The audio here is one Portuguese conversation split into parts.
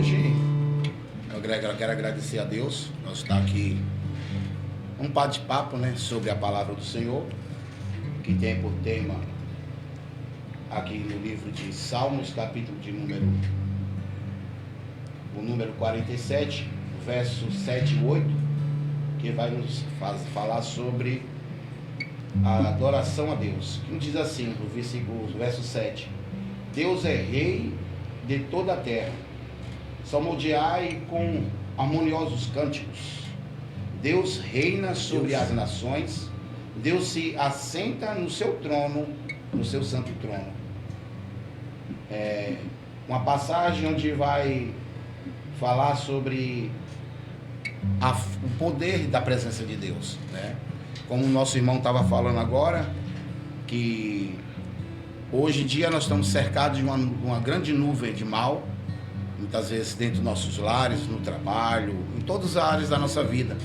hoje eu quero agradecer a Deus. Nós estamos aqui um bate-papo, né, sobre a palavra do Senhor, que tem por tema aqui no livro de Salmos, capítulo de número 47, versos 7 e 8, que vai nos falar sobre a adoração a Deus. Que diz assim, no verso 7: Deus é rei de toda a terra, salmodiai com harmoniosos cânticos. Deus reina sobre as nações, Deus se assenta no seu trono, no seu santo trono. Uma passagem onde vai falar sobre o poder da presença de Deus, né? Como o nosso irmão estava falando agora, que hoje em dia nós estamos cercados de uma grande nuvem de mal, muitas vezes dentro dos nossos lares, no trabalho, em todas as áreas da nossa vida.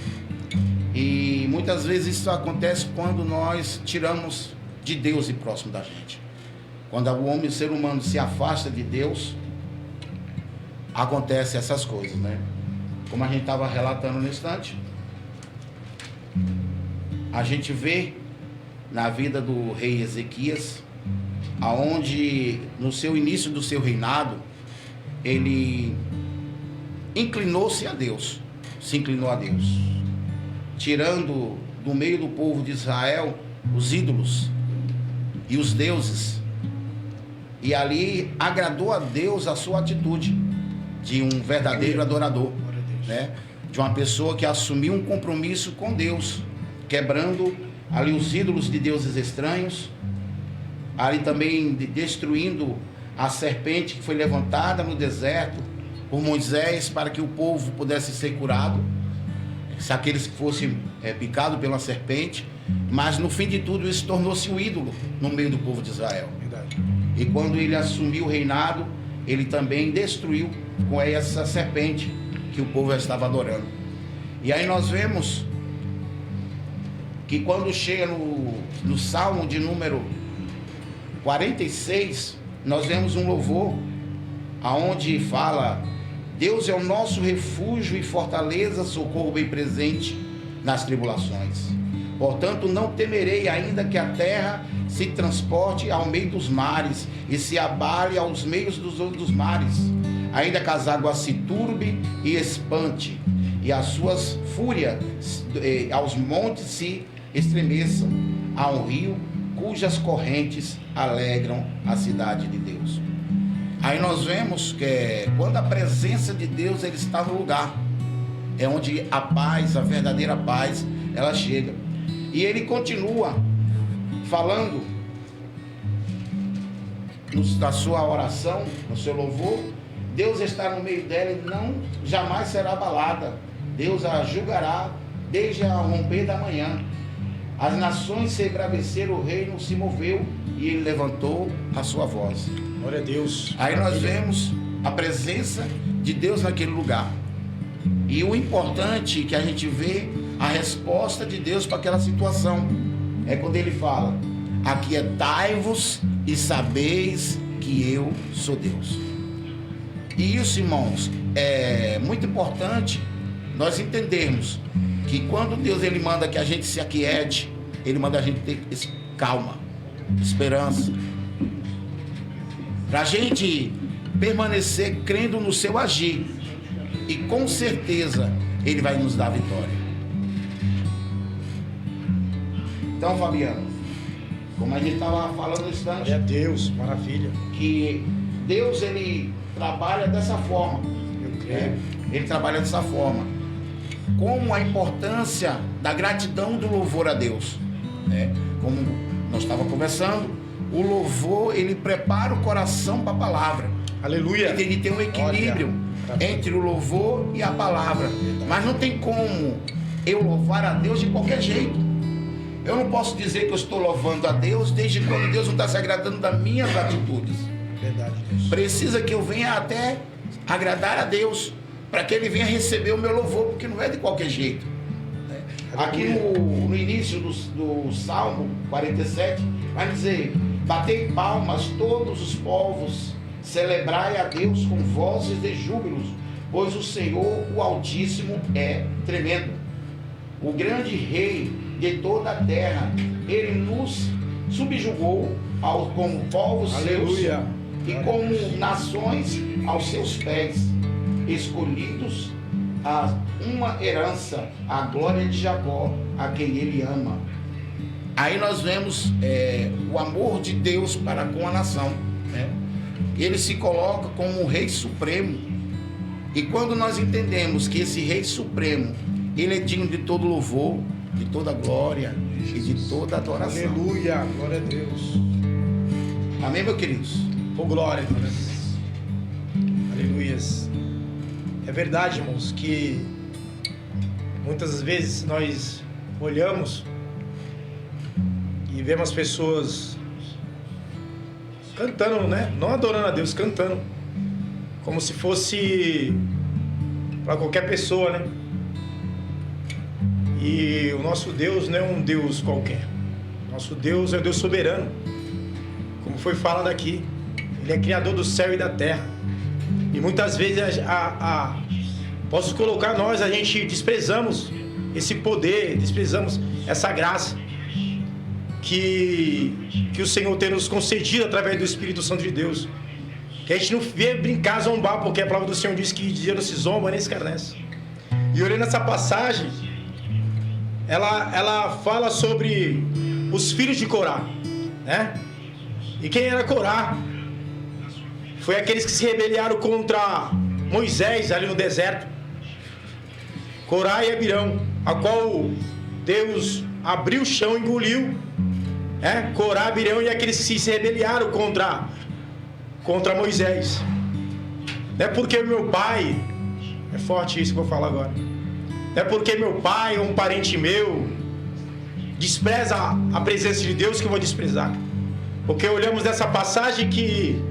E muitas vezes isso acontece quando nós tiramos de Deus e próximo da gente. Quando o ser humano se afasta de Deus, acontecem essas coisas, né? Como a gente estava relatando no instante, a gente vê na vida do rei Ezequias, aonde no seu início do seu reinado, ele inclinou-se a Deus, se inclinou a Deus, tirando do meio do povo de Israel os ídolos e os deuses, e ali agradou a Deus a sua atitude de um verdadeiro adorador, né? De uma pessoa que assumiu um compromisso com Deus, quebrando ali os ídolos de deuses estranhos, ali também destruindo a serpente que foi levantada no deserto por Moisés para que o povo pudesse ser curado, se aqueles que fossem picados pela serpente. Mas no fim de tudo isso tornou-se um ídolo no meio do povo de Israel. Verdade. E quando ele assumiu o reinado, ele também destruiu com essa serpente que o povo estava adorando. E aí nós vemos que quando chega no Salmo de número 46, nós vemos um louvor aonde fala: Deus é o nosso refúgio e fortaleza, socorro bem presente nas tribulações. Portanto, não temerei, ainda que a terra se transporte ao meio dos mares e se abale aos meios dos mares, ainda que as águas se turbe e espante, e as suas fúrias aos montes se estremeçam, a um rio cujas correntes alegram a cidade de Deus. Aí nós vemos que quando a presença de Deus ele está no lugar, é onde a paz, a verdadeira paz, ela chega. E ele continua falando na sua oração, no seu louvor: Deus está no meio dela e não jamais será abalada. Deus a julgará desde o romper da manhã. As nações se embraveceram, o reino se moveu e ele levantou a sua voz. Glória a Deus. Aí nós vemos a presença de Deus naquele lugar. E o importante que a gente vê a resposta de Deus para aquela situação é quando ele fala: aquietai-vos e sabeis que eu sou Deus. E isso, irmãos, é muito importante nós entendermos que quando Deus ele manda que a gente se aquiete, ele manda a gente ter calma, esperança, para a gente permanecer crendo no seu agir, e com certeza ele vai nos dar vitória. Então, Fabiano, como a gente estava falando no instante, é Deus, maravilha, que Deus ele trabalha dessa forma, ele trabalha dessa forma, como a importância da gratidão do louvor a Deus, né? Como nós estávamos conversando, o louvor ele prepara o coração para a palavra. Aleluia. Ele tem um equilíbrio entre o louvor e a palavra. Mas não tem como eu louvar a Deus de qualquer jeito. Eu não posso dizer que eu estou louvando a Deus desde quando Deus não está se agradando das minhas atitudes. Verdade, Deus. Precisa que eu venha até agradar a Deus, para que Ele venha receber o meu louvor, porque não é de qualquer jeito. Aqui no início do Salmo 47, vai dizer: batei palmas todos os povos, celebrai a Deus com vozes de júbilos, pois o Senhor, o Altíssimo, é tremendo. O grande Rei de toda a terra, ele nos subjugou como povos Aleluia. seus e como nações aos seus pés, escolhidos a uma herança, a glória de Jacó, a quem ele ama. Aí nós vemos o amor de Deus para com a nação, né? Ele se coloca como o Rei Supremo. E quando nós entendemos que esse Rei Supremo, ele é digno de todo louvor, de toda glória e de toda adoração. Aleluia, glória a Deus. Amém, meus queridos? Oh, glória a Deus. Aleluias. É verdade, irmãos, que muitas vezes nós olhamos e vemos as pessoas cantando, né? Não adorando a Deus, cantando. Como se fosse para qualquer pessoa, né? E o nosso Deus não é um Deus qualquer. Nosso Deus é o Deus soberano. Como foi falado aqui. Ele é criador do céu e da terra. E muitas vezes posso colocar nós, a gente desprezamos esse poder, desprezamos essa graça que o Senhor tem nos concedido através do Espírito Santo de Deus. Que a gente não vê brincar, zombar, porque a palavra do Senhor diz que dia não se zomba nem escarnece. E olhando essa passagem, ela fala sobre os filhos de Corá, né? E quem era Corá? Foi aqueles que se rebelaram contra Moisés ali no deserto. Corá e Abirão, a qual Deus abriu o chão e engoliu. Corá, Abirão e aqueles que se rebelaram contra Moisés. Não é porque meu pai, é forte isso que eu vou falar agora, não é porque meu pai ou um parente meu despreza a presença de Deus que eu vou desprezar. Porque olhamos nessa passagem que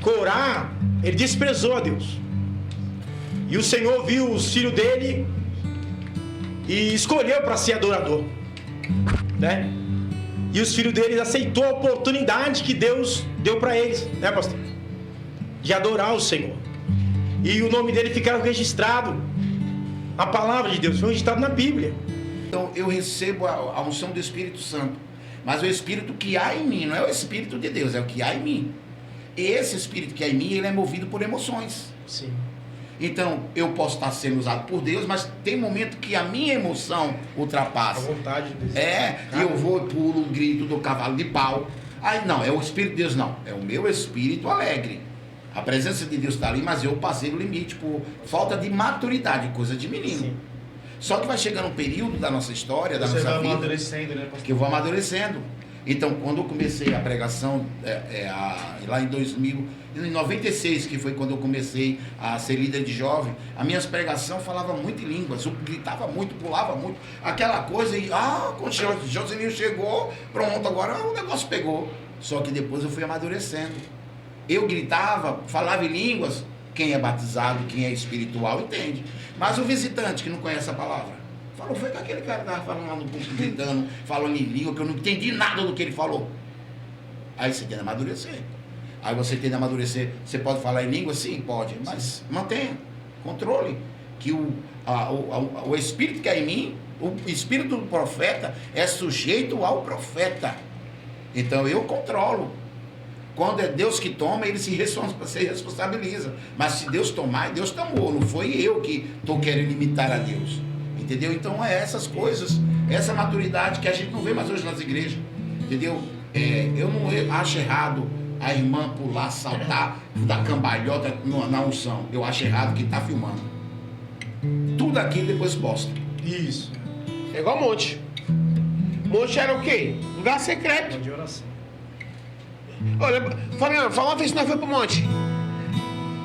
Corá, ele desprezou a Deus. E o Senhor viu os filhos dele e escolheu para ser adorador, né? E os filhos deles aceitou a oportunidade que Deus deu para eles, né, pastor? De adorar o Senhor. E o nome dele ficaram registrado. A palavra de Deus foi registrada na Bíblia. Então eu recebo a unção do Espírito Santo. Mas o Espírito que há em mim, não é o Espírito de Deus, é o que há em mim. E esse Espírito que há em mim, ele é movido por emoções. Sim. Então, eu posso estar sendo usado por Deus, mas tem momento que a minha emoção ultrapassa. A vontade de Deus. E eu vou, pulo, grito do cavalo de pau. Aí não, é o Espírito de Deus, não. É o meu espírito alegre. A presença de Deus está ali, mas eu passei o limite por falta de maturidade, coisa de menino. Sim. Só que vai chegando um período da nossa história, da nossa vida, amadurecendo, né, pastor? Que eu vou amadurecendo. Então, quando eu comecei a pregação, lá em 96, que foi quando eu comecei a ser líder de jovem, as minhas pregações falavam muito em línguas, eu gritava muito, pulava muito, aquela coisa, e quando Joselinho chegou, pronto, agora o negócio pegou. Só que depois eu fui amadurecendo. Eu gritava, falava em línguas. Quem é batizado, quem é espiritual, entende. Mas o visitante que não conhece a palavra, falou, foi com aquele cara que estava falando lá no púlpito, gritando, falando em língua, que eu não entendi nada do que ele falou. Aí você tem que amadurecer. Aí você tem que amadurecer. Você pode falar em língua? Sim, pode. Mas mantenha, controle. Que o espírito que é em mim, o espírito do profeta é sujeito ao profeta. Então eu controlo. Quando é Deus que toma, ele se responsabiliza. Mas se Deus tomar, Deus tomou. Não foi eu que estou querendo imitar a Deus. Entendeu? Então é essas coisas, essa maturidade que a gente não vê mais hoje nas igrejas. Entendeu? Eu não acho errado a irmã pular, saltar, dar cambalhota na unção. Eu acho errado que está filmando. Tudo aquilo depois posta. Isso. É igual monte. Monte era o quê? Lugar secreto. De oração. Olha, Fabiano, fala uma vez que nós fomos pro monte.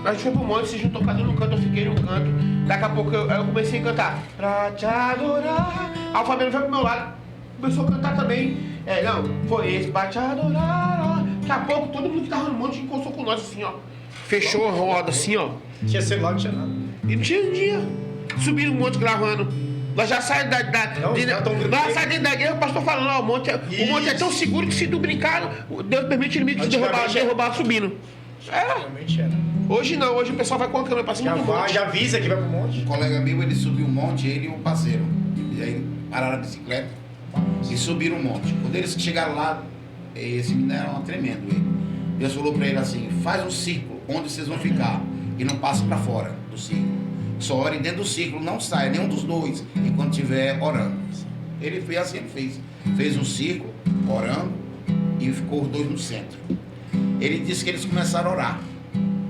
A gente foi pro monte, se juntou cada um no canto, eu fiquei no canto. Daqui a pouco eu comecei a cantar. Pra te adorar. Aí o Fabiano foi pro meu lado, começou a cantar também. Não, foi esse, pra te adorar. Daqui a pouco todo mundo que tava no monte encostou com nós assim, ó. Fechou a roda assim, ó. Não tinha celular, não tinha nada. E não tinha um dia. Subindo o monte gravando. Nós já saímos nós saímos da igreja, o pastor falando, o monte é tão seguro que se tu brincar, Deus permite o inimigo te derrubar subindo. Era. Realmente era. Hoje não, hoje o pessoal vai com a câmera pra cima Já do vai, monte. já avisa que vai pro monte. Um colega meu, ele subiu um monte, ele e um parceiro. E aí pararam a bicicleta e subiram um monte. Quando eles chegaram lá, esse menino era tremendo. Deus falou pra ele assim: faz um círculo onde vocês vão ficar e não passe pra fora do círculo. Só ore dentro do círculo, não saia nenhum dos dois enquanto estiver orando. Ele fez assim, ele fez. Fez um círculo, orando, e ficou os dois no centro. Ele disse que eles começaram a orar.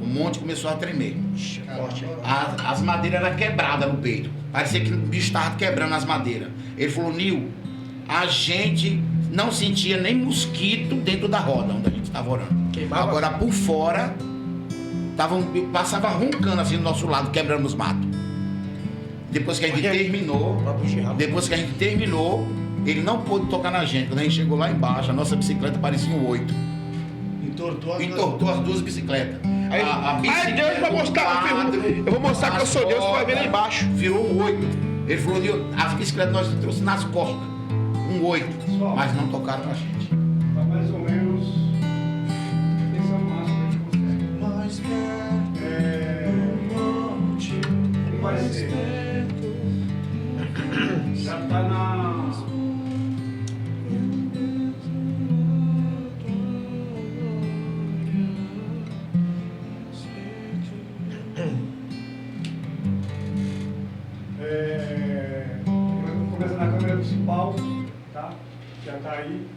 O monte começou a tremer. As madeiras eram quebradas no peito. Parecia que o bicho estava quebrando as madeiras. Ele falou: Nil, a gente não sentia nem mosquito dentro da roda onde a gente estava orando. Queimava? Agora por fora, passava roncando assim do nosso lado, quebrando os matos. Depois que a gente terminou, ele não pôde tocar na gente. Quando a gente chegou lá embaixo, a nossa bicicleta parecia um 8. Entortou as duas bicicletas. Aí, ai, Deus vai mostrar. Eu vou mostrar que eu sou Deus, tu vai ver lá embaixo. Virou um 8. Ele falou: as bicicletas nós trouxemos nas costas. Um 8. Mas não tocaram na gente. Tá mais ou menos. Esse é o máximo que a gente consegue. Como vai ser? Já tá na. Começa na câmera principal, tá? Já tá aí.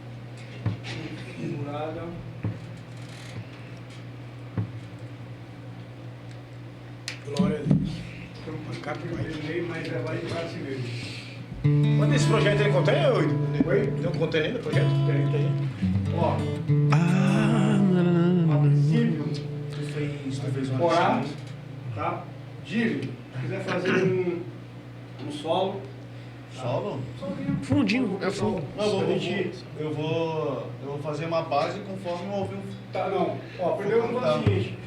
Configurada. Glória a Deus. Mas vai entrar assim mesmo. Quando esse projeto aí contém, Oito? Oi? Não contém ainda o projeto? Tem. Ó. A princípio, orar, tá? Gire, se quiser fazer um solo. Solo? Fundinho, é fundo. Não, eu vou fazer uma base conforme eu ouvir o... Tá, não. Ó, primeiro vamos fazer o seguinte.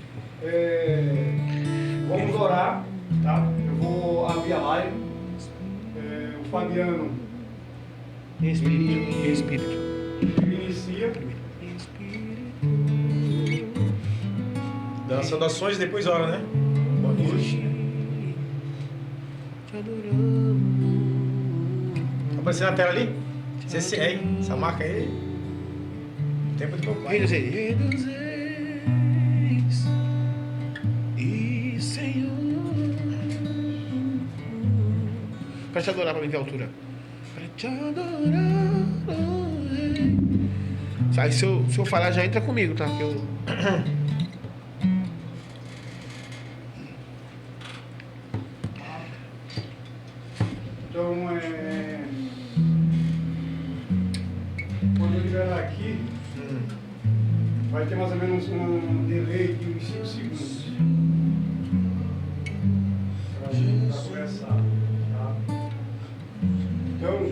Vamos orar, tá? Eu vou abrir a live. O Fabiano. Espírito. Ele inicia. Das saudações, depois ora, né? Boa noite. Tá aparecendo na tela ali? Essa marca aí. Tempo de meu pai. Rei dos reis e Senhor. Pra te adorar, pra mim ver a altura. Pra te adorar, oh, rei. Aí se eu falar, já entra comigo, tá? Que eu... Então, quando eu liberar aqui, vai ter mais ou menos um delay de uns 5 segundos. Pra começar, tá? Então,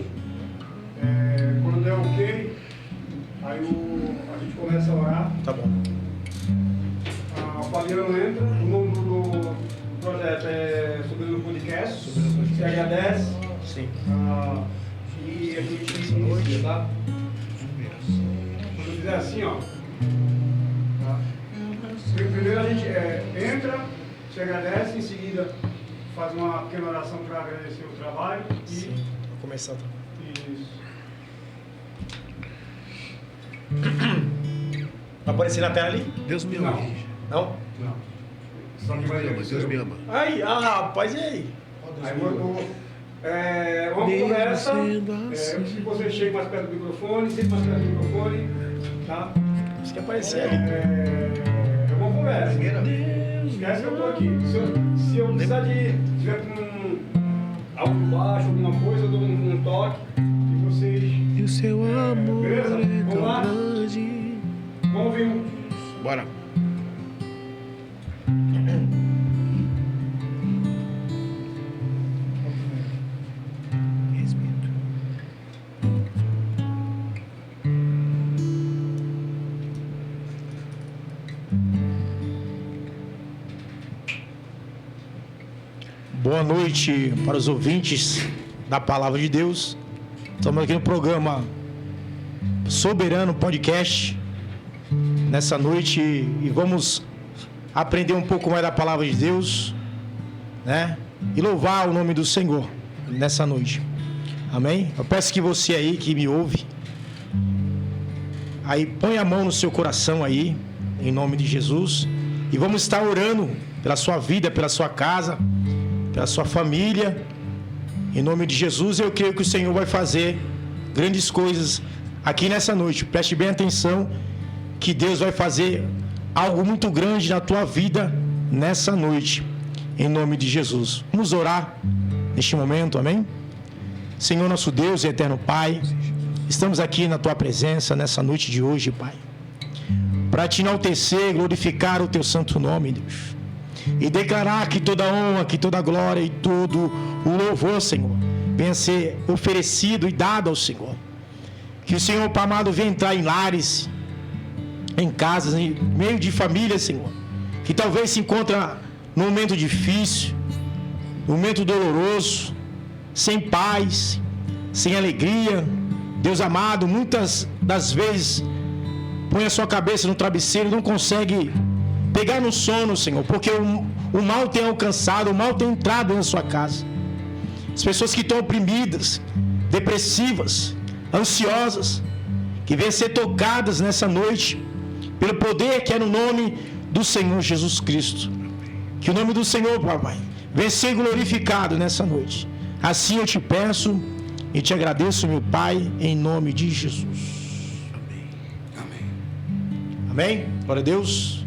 quando der ok, aí a gente começa a orar. Tá bom. O Fabiano entra, o nome do projeto é Subindo no Podcast, se agradece. Sim. E a gente inicia, tá? Quando fizer assim, ó. Tá? Primeiro a gente entra, se agradece, em seguida faz uma pequena oração para agradecer o trabalho. Sim. Vou começar. Isso. Vai aparecer na tela ali? Deus me ama. Não? Não. Só que vai Deus me ama. Aí, rapaz, e aí? Aí uma conversa, se você chega mais perto do microfone, sempre mais perto do microfone, tá? Isso que aparecer ali. É uma conversa. Esquece que eu tô aqui. Se eu precisar tiver com algo baixo, alguma coisa, eu dou um toque e vocês... E o seu amor beleza? é Vamos lá? tão grande. Vamos ouvir um... Bora. Espírito. Boa noite para os ouvintes da Palavra de Deus. Estamos aqui no programa Soberano Podcast nessa noite e vamos aprender um pouco mais da palavra de Deus, né? E louvar o nome do Senhor nessa noite. Amém? Eu peço que você aí que me ouve, aí põe a mão no seu coração aí, em nome de Jesus, e vamos estar orando pela sua vida, pela sua casa, pela sua família, em nome de Jesus. Eu creio que o Senhor vai fazer grandes coisas aqui nessa noite. Preste bem atenção, que Deus vai fazer algo muito grande na tua vida nessa noite, em nome de Jesus. Vamos orar neste momento, amém? Senhor nosso Deus e eterno Pai, estamos aqui na tua presença nessa noite de hoje, Pai, para te enaltecer, glorificar o teu santo nome, Deus, e declarar que toda honra, que toda glória e todo o louvor, Senhor, venha ser oferecido e dado ao Senhor. Que o Senhor, Pai amado, venha entrar em lares, em casas, em meio de família, Senhor, que talvez se encontra num momento difícil, num momento doloroso, sem paz, sem alegria. Deus amado, muitas das vezes põe a sua cabeça no travesseiro e não consegue pegar no sono, Senhor, porque o mal tem alcançado, o mal tem entrado na sua casa. As pessoas que estão oprimidas, depressivas, ansiosas, que venham ser tocadas nessa noite pelo poder que é no nome do Senhor Jesus Cristo. Que o nome do Senhor, papai, venha ser glorificado nessa noite. Assim eu te peço e te agradeço, meu Pai, em nome de Jesus. Amém. Amém? Glória a Deus.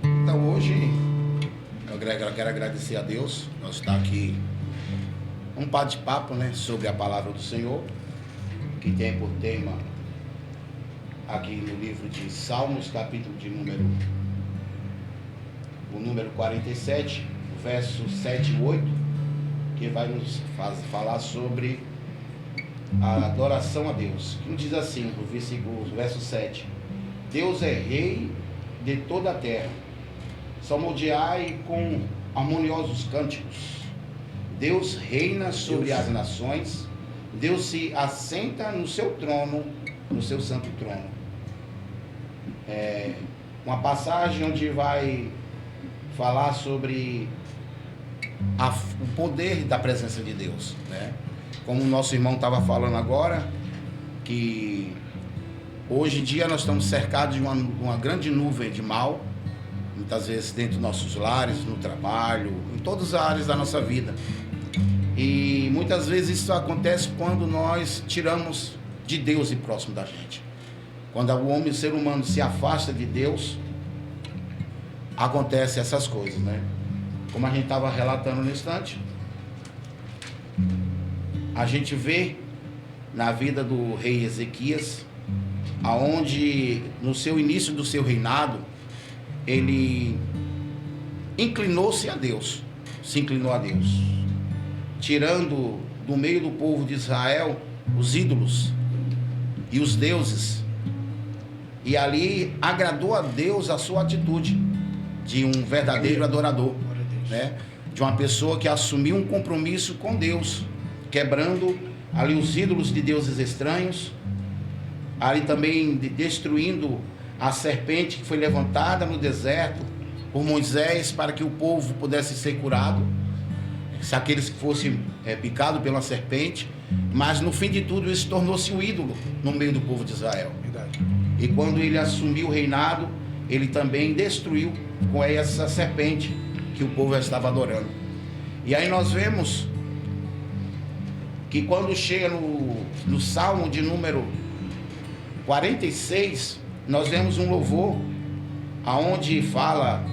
Então hoje eu quero agradecer a Deus. Nós estamos aqui um bate-papo, né, sobre a palavra do Senhor, que tem por tema aqui no livro de Salmos, capítulo de número 47, versos 7 e 8, que vai nos falar sobre a adoração a Deus. Que diz assim, o verso 7: Deus é rei de toda a terra, salmodiai com harmoniosos cânticos. Deus reina sobre as nações, Deus se assenta no seu trono, no seu santo trono. Uma passagem onde vai falar sobre o poder da presença de Deus, né? Como o nosso irmão estava falando agora, que hoje em dia nós estamos cercados de uma grande nuvem de mal, muitas vezes dentro dos nossos lares, no trabalho, em todas as áreas da nossa vida. E muitas vezes isso acontece quando nós tiramos de Deus e próximo da gente. Quando o ser humano se afasta de Deus, acontecem essas coisas, né? Como a gente estava relatando no instante, a gente vê na vida do rei Ezequias, aonde no seu início do seu reinado, ele inclinou-se a Deus, se inclinou a Deus, tirando do meio do povo de Israel os ídolos e os deuses, e ali agradou a Deus a sua atitude de um verdadeiro adorador, né? De uma pessoa que assumiu um compromisso com Deus, quebrando ali os ídolos de deuses estranhos, ali também destruindo a serpente que foi levantada no deserto por Moisés para que o povo pudesse ser curado, se aqueles que fossem picados pela serpente. Mas no fim de tudo isso tornou-se um ídolo no meio do povo de Israel. Verdade. E quando ele assumiu o reinado, ele também destruiu com essa serpente que o povo estava adorando. E aí nós vemos que quando chega no Salmo de número 46, nós vemos um louvor aonde fala: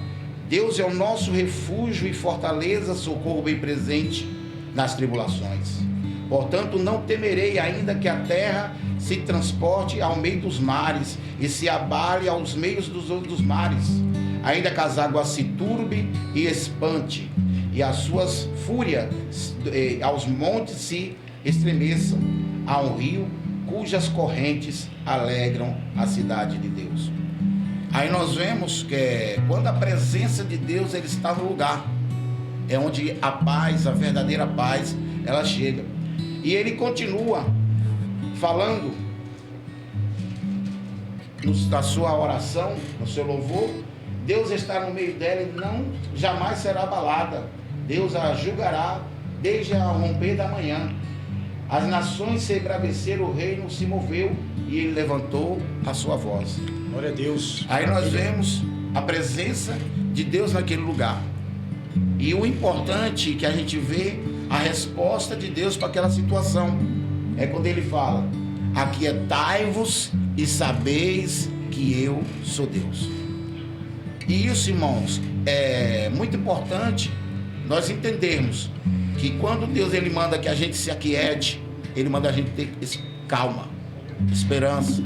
Deus é o nosso refúgio e fortaleza, socorro bem presente nas tribulações. Portanto, não temerei, ainda que a terra se transporte ao meio dos mares e se abale aos meios dos mares, ainda que as águas se turbe e espante, e as suas fúrias aos montes se estremeçam, a um rio cujas correntes alegram a cidade de Deus. Aí nós vemos que quando a presença de Deus ele está no lugar, é onde a paz, a verdadeira paz, ela chega. E ele continua falando na sua oração, no seu louvor, Deus está no meio dela e não jamais será abalada. Deus a julgará desde o romper da manhã. As nações se embraveceram, o reino se moveu e ele levantou a sua voz. Glória a Deus. Aí nós vemos a presença de Deus naquele lugar. E o importante que a gente vê a resposta de Deus para aquela situação é quando ele fala: aquietai-vos e sabeis que eu sou Deus. E isso, irmãos, é muito importante nós entendermos que quando Deus ele manda que a gente se aquiete, ele manda a gente ter calma, esperança,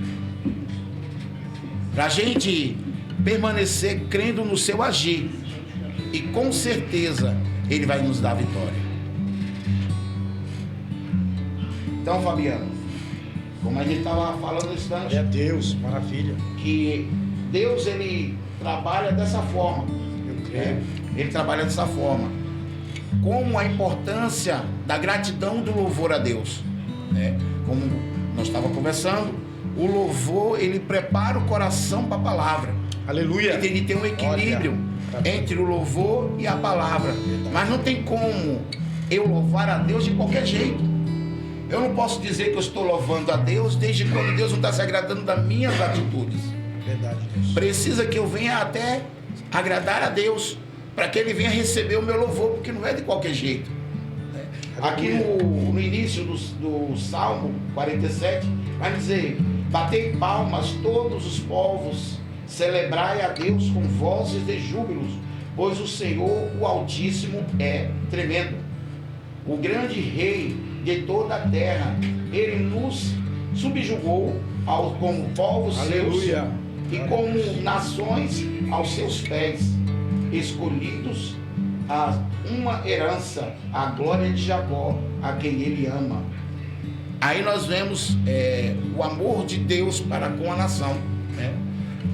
para a gente permanecer crendo no seu agir, e com certeza ele vai nos dar a vitória. Então, Fabiano, como a gente estava falando no instante, Glória a Deus, maravilha. que Deus ele trabalha dessa forma, né? Ele trabalha dessa forma, como a importância da gratidão do louvor a Deus, né? Como nós estávamos conversando, o louvor ele prepara o coração para a palavra. Aleluia. Ele tem um equilíbrio entre o louvor e a palavra. Mas não tem como eu louvar a Deus de qualquer jeito. Eu não posso dizer que eu estou louvando a Deus desde quando Deus não está se agradando das minhas atitudes. Verdade, Deus. Precisa que eu venha até agradar a Deus, para que Ele venha receber o meu louvor, porque não é de qualquer jeito. Aqui no início do Salmo 47, vai dizer: batei palmas todos os povos, celebrai a Deus com vozes de júbilos, pois o Senhor, o Altíssimo, é tremendo. O grande Rei de toda a terra, Ele nos subjugou como povos Aleluia. seus e como nações aos seus pés, escolhidos a uma herança, a glória de Jacó, a quem Ele ama. Aí nós vemos o amor de Deus para com a nação, né?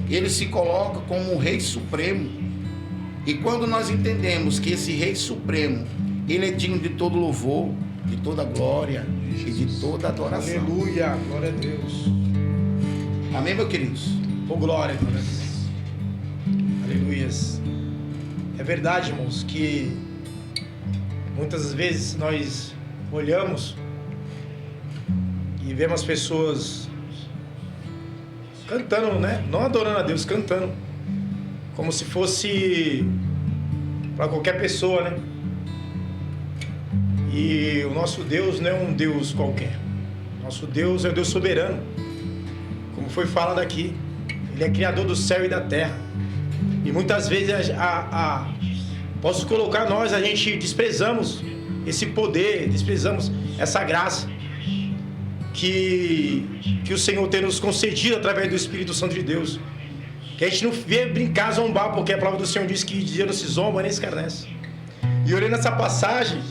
Ele se coloca como o Rei Supremo, e quando nós entendemos que esse Rei Supremo, Ele é digno de todo louvor, de toda glória e de toda adoração. Aleluia, glória a Deus. Amém, meus queridos? Oh, glória a Deus. Aleluias. É verdade, irmãos, que muitas vezes nós olhamos e vemos pessoas cantando, né? Não adorando a Deus, cantando, como se fosse para qualquer pessoa, né? E o nosso Deus não é um Deus qualquer. Nosso Deus é o Deus soberano, como foi falado aqui. Ele é criador do céu e da terra. E muitas vezes posso colocar nós, a gente desprezamos esse poder, desprezamos essa graça que o Senhor tem nos concedido através do Espírito Santo de Deus. Que a gente não vê brincar, zombar, porque a palavra do Senhor diz que dia não se zomba nem escarnece. E olhando essa passagem,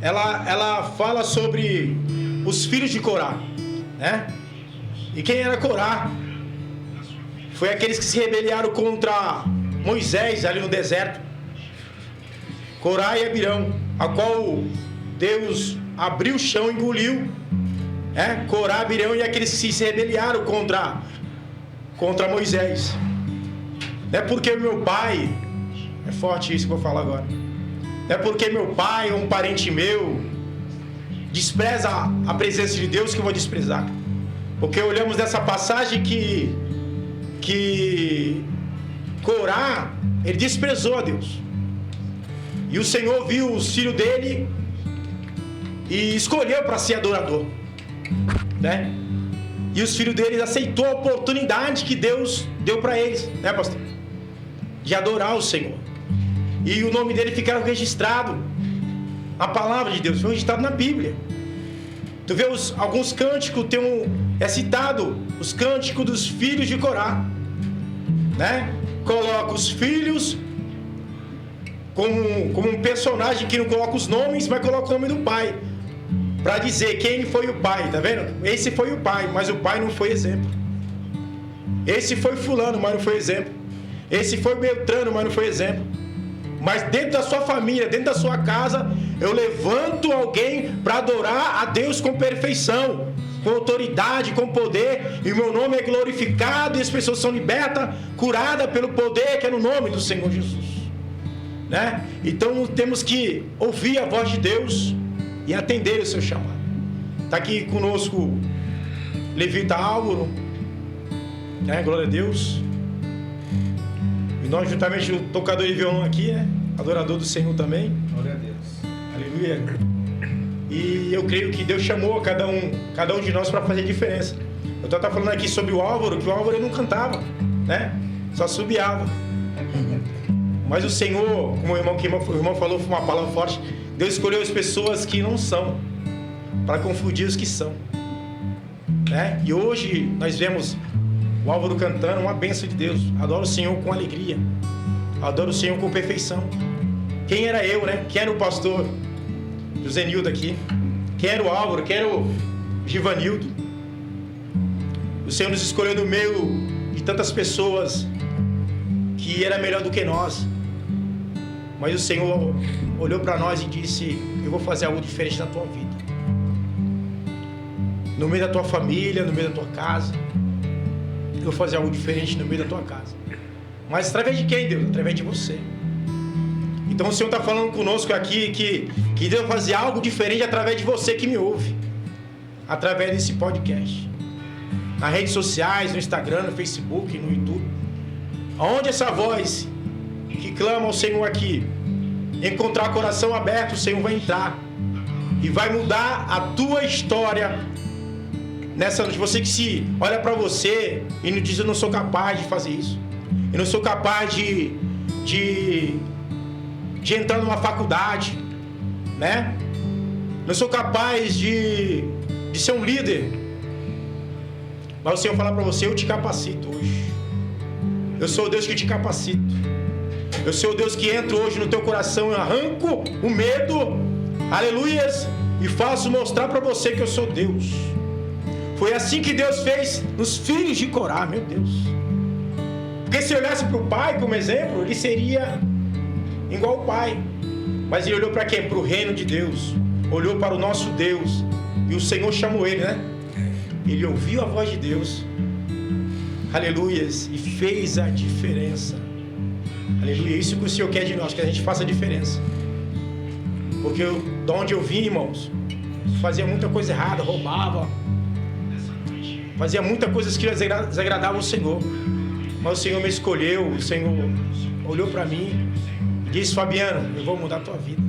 ela fala sobre os filhos de Corá, né? E quem era Corá? Foi aqueles que se rebelaram contra Moisés ali no deserto. Corá e Abirão, a qual Deus abriu o chão e engoliu. Corá, Abirão e aqueles que se rebelaram contra Moisés. Não é porque meu pai, é forte isso que eu vou falar agora. Não é porque meu pai ou um parente meu despreza a presença de Deus que eu vou desprezar. Porque olhamos nessa passagem que Corá, ele desprezou a Deus. E o Senhor viu os filhos dele e escolheu para ser adorador, né? E os filhos dele aceitou a oportunidade que Deus deu para eles, né, pastor? De adorar o Senhor. E o nome dele ficaram registrado. A palavra de Deus foi registrada na Bíblia. Tu vê alguns cânticos, é citado os cânticos dos filhos de Corá, né? Coloca os filhos como um personagem que não coloca os nomes, mas coloca o nome do pai, para dizer quem foi o pai, tá vendo? Esse foi o pai, mas o pai não foi exemplo. Esse foi fulano, mas não foi exemplo. Esse foi Beltrano, mas não foi exemplo. Mas dentro da sua família, dentro da sua casa, eu levanto alguém para adorar a Deus com perfeição. com autoridade, com poder, e o meu nome é glorificado, e as pessoas são libertas, curadas pelo poder que é no nome do Senhor Jesus, né? Então temos que ouvir a voz de Deus e atender o seu chamado. Está aqui conosco Levita Álvaro, né? Glória a Deus. E nós juntamente o tocador de violão aqui, né? Adorador do Senhor também. Glória a Deus. Aleluia. E eu creio que Deus chamou cada um de nós para fazer diferença. Eu estava falando aqui sobre o Álvaro, que o Álvaro ele não cantava, né? Só subiava. Mas o Senhor, como o irmão falou, foi uma palavra forte. Deus escolheu as pessoas que não são para confundir os que são, né? E hoje nós vemos o Álvaro cantando, uma bênção de Deus. Adoro o Senhor com alegria, adoro o Senhor com perfeição. Quem era eu, né? Quem era o pastor José Nildo aqui? Quem era o Álvaro? Quem era o Givanildo? O Senhor nos escolheu no meio de tantas pessoas que era melhor do que nós. Mas o Senhor olhou para nós e disse: eu vou fazer algo diferente na tua vida, no meio da tua família, no meio da tua casa. Eu vou fazer algo diferente no meio da tua casa. Mas através de quem, Deus? Através de você. Então o Senhor está falando conosco aqui que Deus vai fazer algo diferente através de você que me ouve, através desse podcast, nas redes sociais, no Instagram, no Facebook, no YouTube. Aonde essa voz que clama ao Senhor aqui encontrar coração aberto, o Senhor vai entrar e vai mudar a tua história nessa noite. Você que se olha para você e não diz: eu não sou capaz de fazer isso, eu não sou capaz de entrar numa faculdade, né? Não sou capaz de ser um líder. Mas o Senhor fala para você: eu te capacito hoje. Eu sou o Deus que te capacito. Eu sou o Deus que entra hoje no teu coração e arranco o medo, aleluias, e faço mostrar para você que eu sou Deus. Foi assim que Deus fez nos filhos de Corá, meu Deus. Porque se olhasse para o pai como exemplo, ele seria igual ao pai. Mas ele olhou para quê? Para o reino de Deus. Olhou para o nosso Deus. E o Senhor chamou ele, né? Ele ouviu a voz de Deus, aleluias, e fez a diferença. Aleluia. Isso que o Senhor quer de nós, que a gente faça a diferença. Porque de onde eu vim, irmãos, fazia muita coisa errada, roubava, fazia muita coisa que desagradava o Senhor. Mas o Senhor me escolheu, o Senhor olhou para mim e disse: Fabiano, eu vou mudar a tua vida.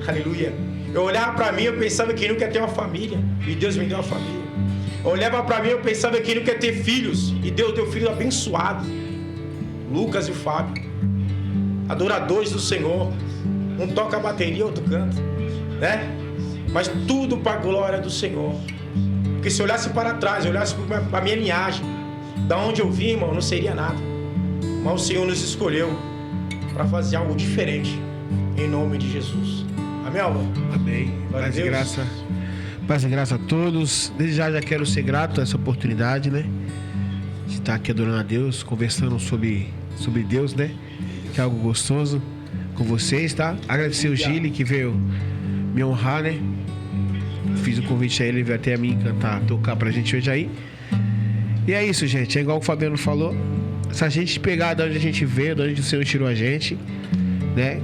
Aleluia. Eu olhava para mim, eu pensava que nunca ia ter uma família, e Deus me deu uma família. Eu olhava para mim, eu pensava que nunca ia ter filhos, e Deus deu filhos abençoados. Lucas e o Fábio, adoradores do Senhor. Um toca a bateria, outro canta, né? Mas tudo para a glória do Senhor. Porque se eu olhasse para trás, eu olhasse para a minha linhagem, da onde eu vim, irmão, não seria nada. Mas o Senhor nos escolheu para fazer algo diferente, em nome de Jesus. Amém, Alba? Amém. Paz e graça. Paz e graça a todos. Desde já quero ser grato a essa oportunidade, né? De estar aqui adorando a Deus, conversando sobre Deus, né? Que é algo gostoso com vocês, tá? Agradecer o Gili que veio me honrar, né? Fiz o convite a ele, ele veio até a mim cantar, tocar pra gente hoje aí. E é isso, gente. É igual o Fabiano falou. Se a gente pegar de onde a gente veio, de onde o Senhor tirou a gente, né?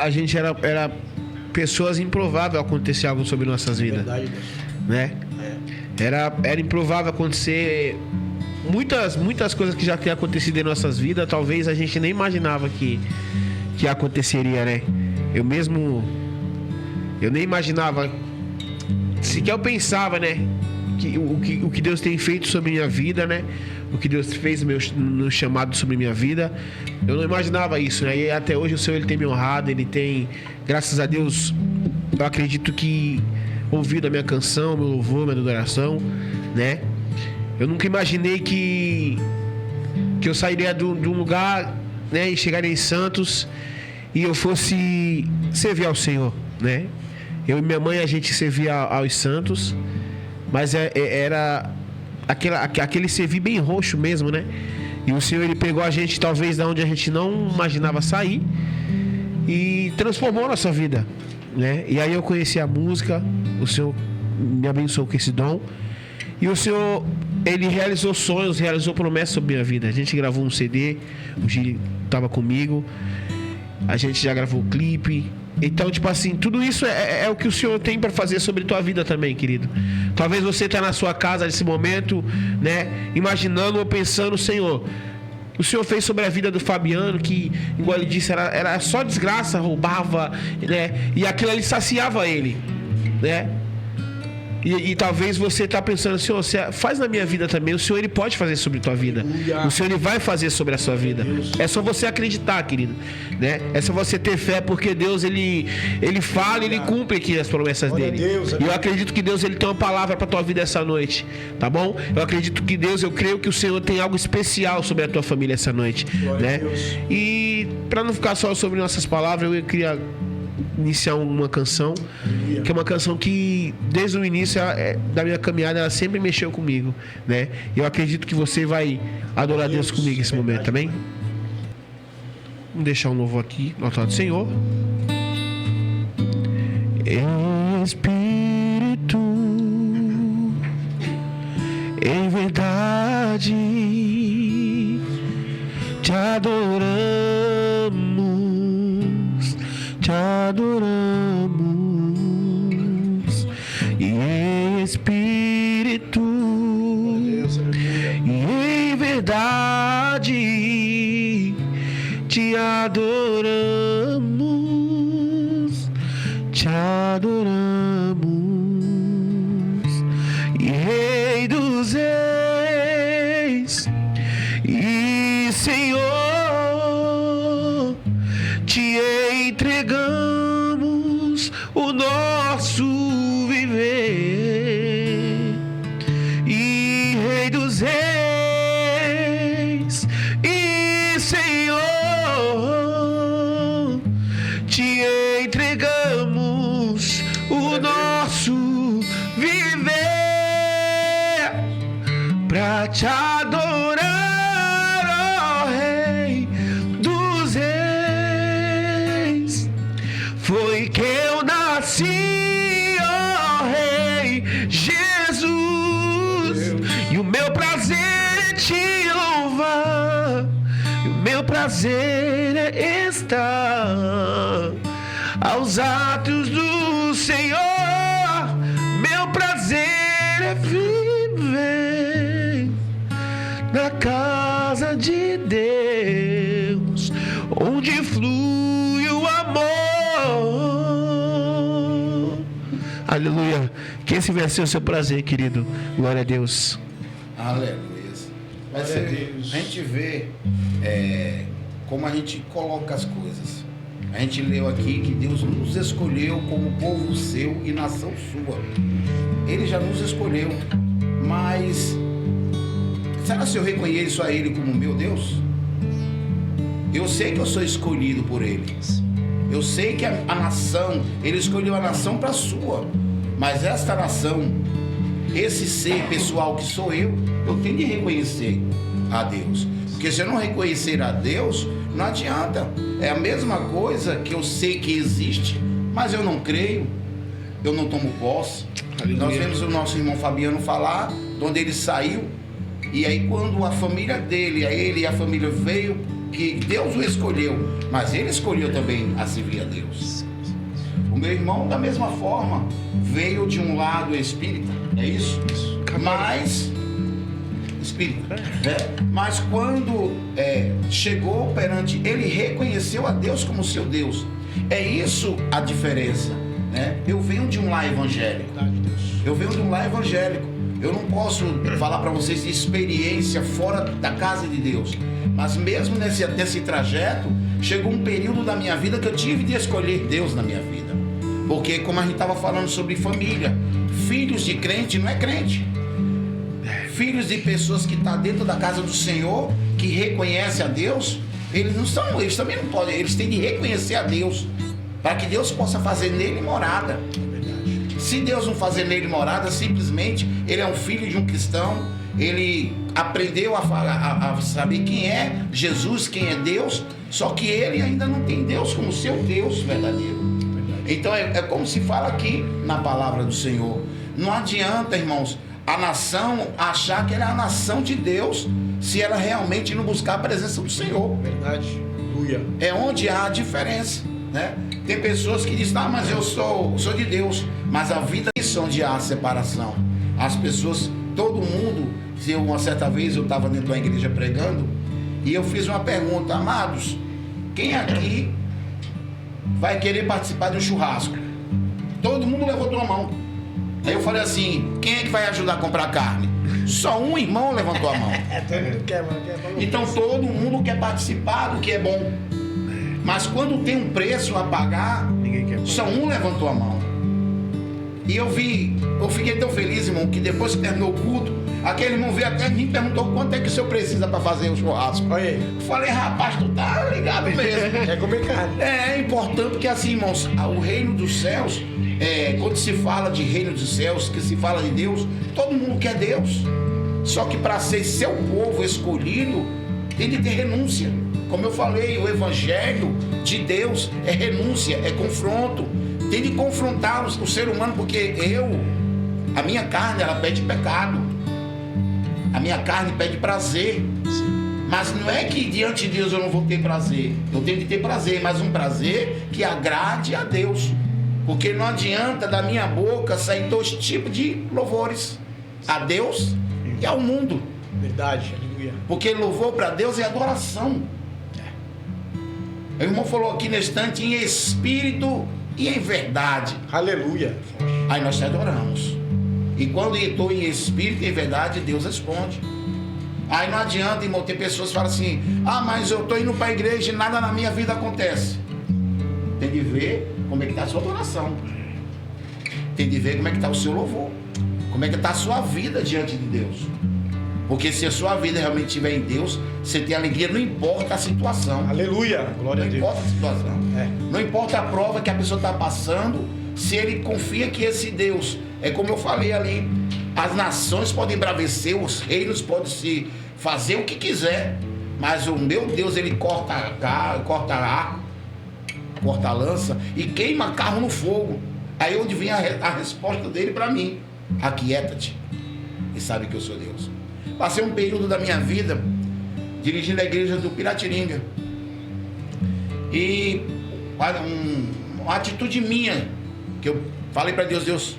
A gente era pessoas improvável acontecer algo sobre nossas vidas. Verdade, Né? Era improvável acontecer muitas coisas que já tinham acontecido em nossas vidas. Talvez a gente nem imaginava que aconteceria, né? Eu nem imaginava, sequer eu pensava, né? O que Deus tem feito sobre minha vida, né? O que Deus fez no chamado sobre minha vida. Eu não imaginava isso, né? E até hoje o Senhor ele tem me honrado, ele tem, graças a Deus, eu acredito que ouvido a minha canção, meu louvor, minha adoração, né? Eu nunca imaginei que eu sairia de um lugar, né? E chegaria em Santos e eu fosse servir ao Senhor, né? Eu e minha mãe, a gente servia aos santos, mas era aquele servir bem roxo mesmo, né? E o Senhor, ele pegou a gente talvez da onde a gente não imaginava sair e transformou a nossa vida, né? E aí eu conheci a música, o Senhor me abençoou com esse dom. E o Senhor, Ele realizou sonhos, realizou promessas sobre a minha vida. A gente gravou um CD, o Gil estava comigo, a gente já gravou o clipe. Então, tipo assim, tudo isso é o que o Senhor tem para fazer sobre a tua vida também, querido. Talvez você está na sua casa nesse momento, né, imaginando ou pensando, Senhor, o Senhor fez sobre a vida do Fabiano, que, igual ele disse, era só desgraça, roubava, né, e aquilo ali saciava ele, né. E talvez você está pensando, Senhor, faz na minha vida também. O Senhor, Ele pode fazer sobre a tua vida. O Senhor, Ele vai fazer sobre a sua vida. É só você acreditar, querido, né? É só você ter fé, porque Deus, Ele fala, Ele cumpre aqui as promessas dEle. E eu acredito que Deus, Ele tem uma palavra para a tua vida essa noite, tá bom? Eu acredito que Deus, eu creio que o Senhor tem algo especial sobre a tua família essa noite, né? E para não ficar só sobre nossas palavras, eu queria iniciar uma canção, que é uma canção que desde o início da minha caminhada ela sempre mexeu comigo, né? Eu acredito que você vai adorar Deus comigo nesse momento, tá bem? Vamos deixar um louvor aqui no altar do Senhor. Espírito, em verdade te adoramos, te adoramos, e em espírito e em verdade te adoramos, te adoramos, e Rei dos Reis e Senhor, te entregamos o nosso viver, e Rei dos Reis e Senhor, te entregamos o nosso viver pra te adorar, ó Rei dos Reis. Foi que eu nasci, ó Rei Jesus, e o meu prazer é te louvar, e o meu prazer é estar aos atos do Senhor. Meu prazer é viver na casa de Deus, onde flui o amor. Aleluia. Que esse venha ser o seu prazer, querido. Glória a Deus. Aleluia. A gente vê como a gente coloca as coisas. A gente leu aqui que Deus nos escolheu como povo seu e nação sua. Ele já nos escolheu. Mas será que eu reconheço a Ele como meu Deus? Eu sei que eu sou escolhido por Ele. Eu sei que a nação, Ele escolheu a nação para a sua. Mas esta nação, esse ser pessoal que sou eu tenho de reconhecer a Deus. Porque se eu não reconhecer a Deus, não adianta. É a mesma coisa que eu sei que existe, mas eu não creio, eu não tomo posse. Aleluia. Nós vemos o nosso irmão Fabiano falar de onde ele saiu, e aí quando a família dele, ele e a família veio, que Deus o escolheu, mas ele escolheu também a servir a Deus. O meu irmão, da mesma forma, veio de um lado espírita, é isso? Mas espírita, né? Mas quando chegou perante, ele reconheceu a Deus como seu Deus. É isso a diferença, né? Eu venho de um lar evangélico. Eu não posso falar para vocês de experiência fora da casa de Deus, mas mesmo nesse trajeto, chegou um período da minha vida que eu tive de escolher Deus na minha vida. Porque como a gente estava falando sobre família, filhos de crente não é crente. Filhos de pessoas que estão dentro da casa do Senhor, que reconhecem a Deus, eles também não podem, eles têm de reconhecer a Deus, para que Deus possa fazer nele morada. Se Deus não fazer nele morada, simplesmente ele é um filho de um cristão, ele aprendeu a saber quem é Jesus, quem é Deus, só que ele ainda não tem Deus como seu Deus verdadeiro. Então é como se fala aqui na palavra do Senhor, Não adianta, irmãos, a nação achar que ela é a nação de Deus se ela realmente não buscar a presença do Senhor. Verdade. Aleluia. É onde há a diferença, né? Tem pessoas que dizem, mas eu sou de Deus, mas a vida é isso onde há a separação. As pessoas, todo mundo, uma certa vez eu estava dentro da igreja pregando e eu fiz uma pergunta, amados, quem aqui vai querer participar de um churrasco? Todo mundo levantou a mão. Aí eu falei assim, quem é que vai ajudar a comprar carne? Só um irmão levantou a mão. Todo mundo quer, mano. Então todo mundo quer participar do que é bom. Mas quando tem um preço a pagar, Ninguém quer. só um levantou a mão. E eu fiquei tão feliz, irmão, que depois que terminou o culto, aquele irmão veio até mim e perguntou quanto é que o senhor precisa para fazer o churrasco. Olha aí. Eu falei, rapaz, tu tá ligado mesmo. Quer comer carne. É importante porque assim, irmãos, o reino dos céus, quando se fala de reino dos céus, que se fala de Deus, todo mundo quer Deus. Só que para ser seu povo escolhido, tem de ter renúncia. Como eu falei, o evangelho de Deus é renúncia, é confronto. Tem de confrontar o ser humano, porque a minha carne, ela pede pecado. A minha carne pede prazer. Mas não é que diante de Deus eu não vou ter prazer. Eu tenho de ter prazer, mas um prazer que agrade a Deus. Porque não adianta da minha boca sair dois tipos de louvores. A Deus e ao mundo. Verdade, aleluia. Porque louvor para Deus é adoração. O irmão falou aqui nesse instante, em espírito e em verdade. Aleluia. Aí nós te adoramos. E quando eu estou em espírito e em verdade, Deus responde. Aí não adianta, irmão, tem pessoas que falam assim, mas eu estou indo para a igreja e nada na minha vida acontece. Tem de ver como é que está a sua adoração. Tem de ver como é que está o seu louvor. Como é que está a sua vida diante de Deus. Porque se a sua vida realmente estiver em Deus, você tem alegria, não importa a situação. Aleluia. Glória a Não Deus. importa a situação. É. Não importa a prova que a pessoa está passando, se ele confia que esse Deus, é como eu falei ali, as nações podem embravecer, os reinos podem se fazer o que quiser, mas o meu Deus, ele corta arco, corta a lança e queima carro no fogo. Aí onde vem a resposta dele para mim: aquieta-te e sabe que eu sou Deus. Passei um período da minha vida dirigindo a igreja do Piratininga. E uma atitude minha, que eu falei para Deus, Deus,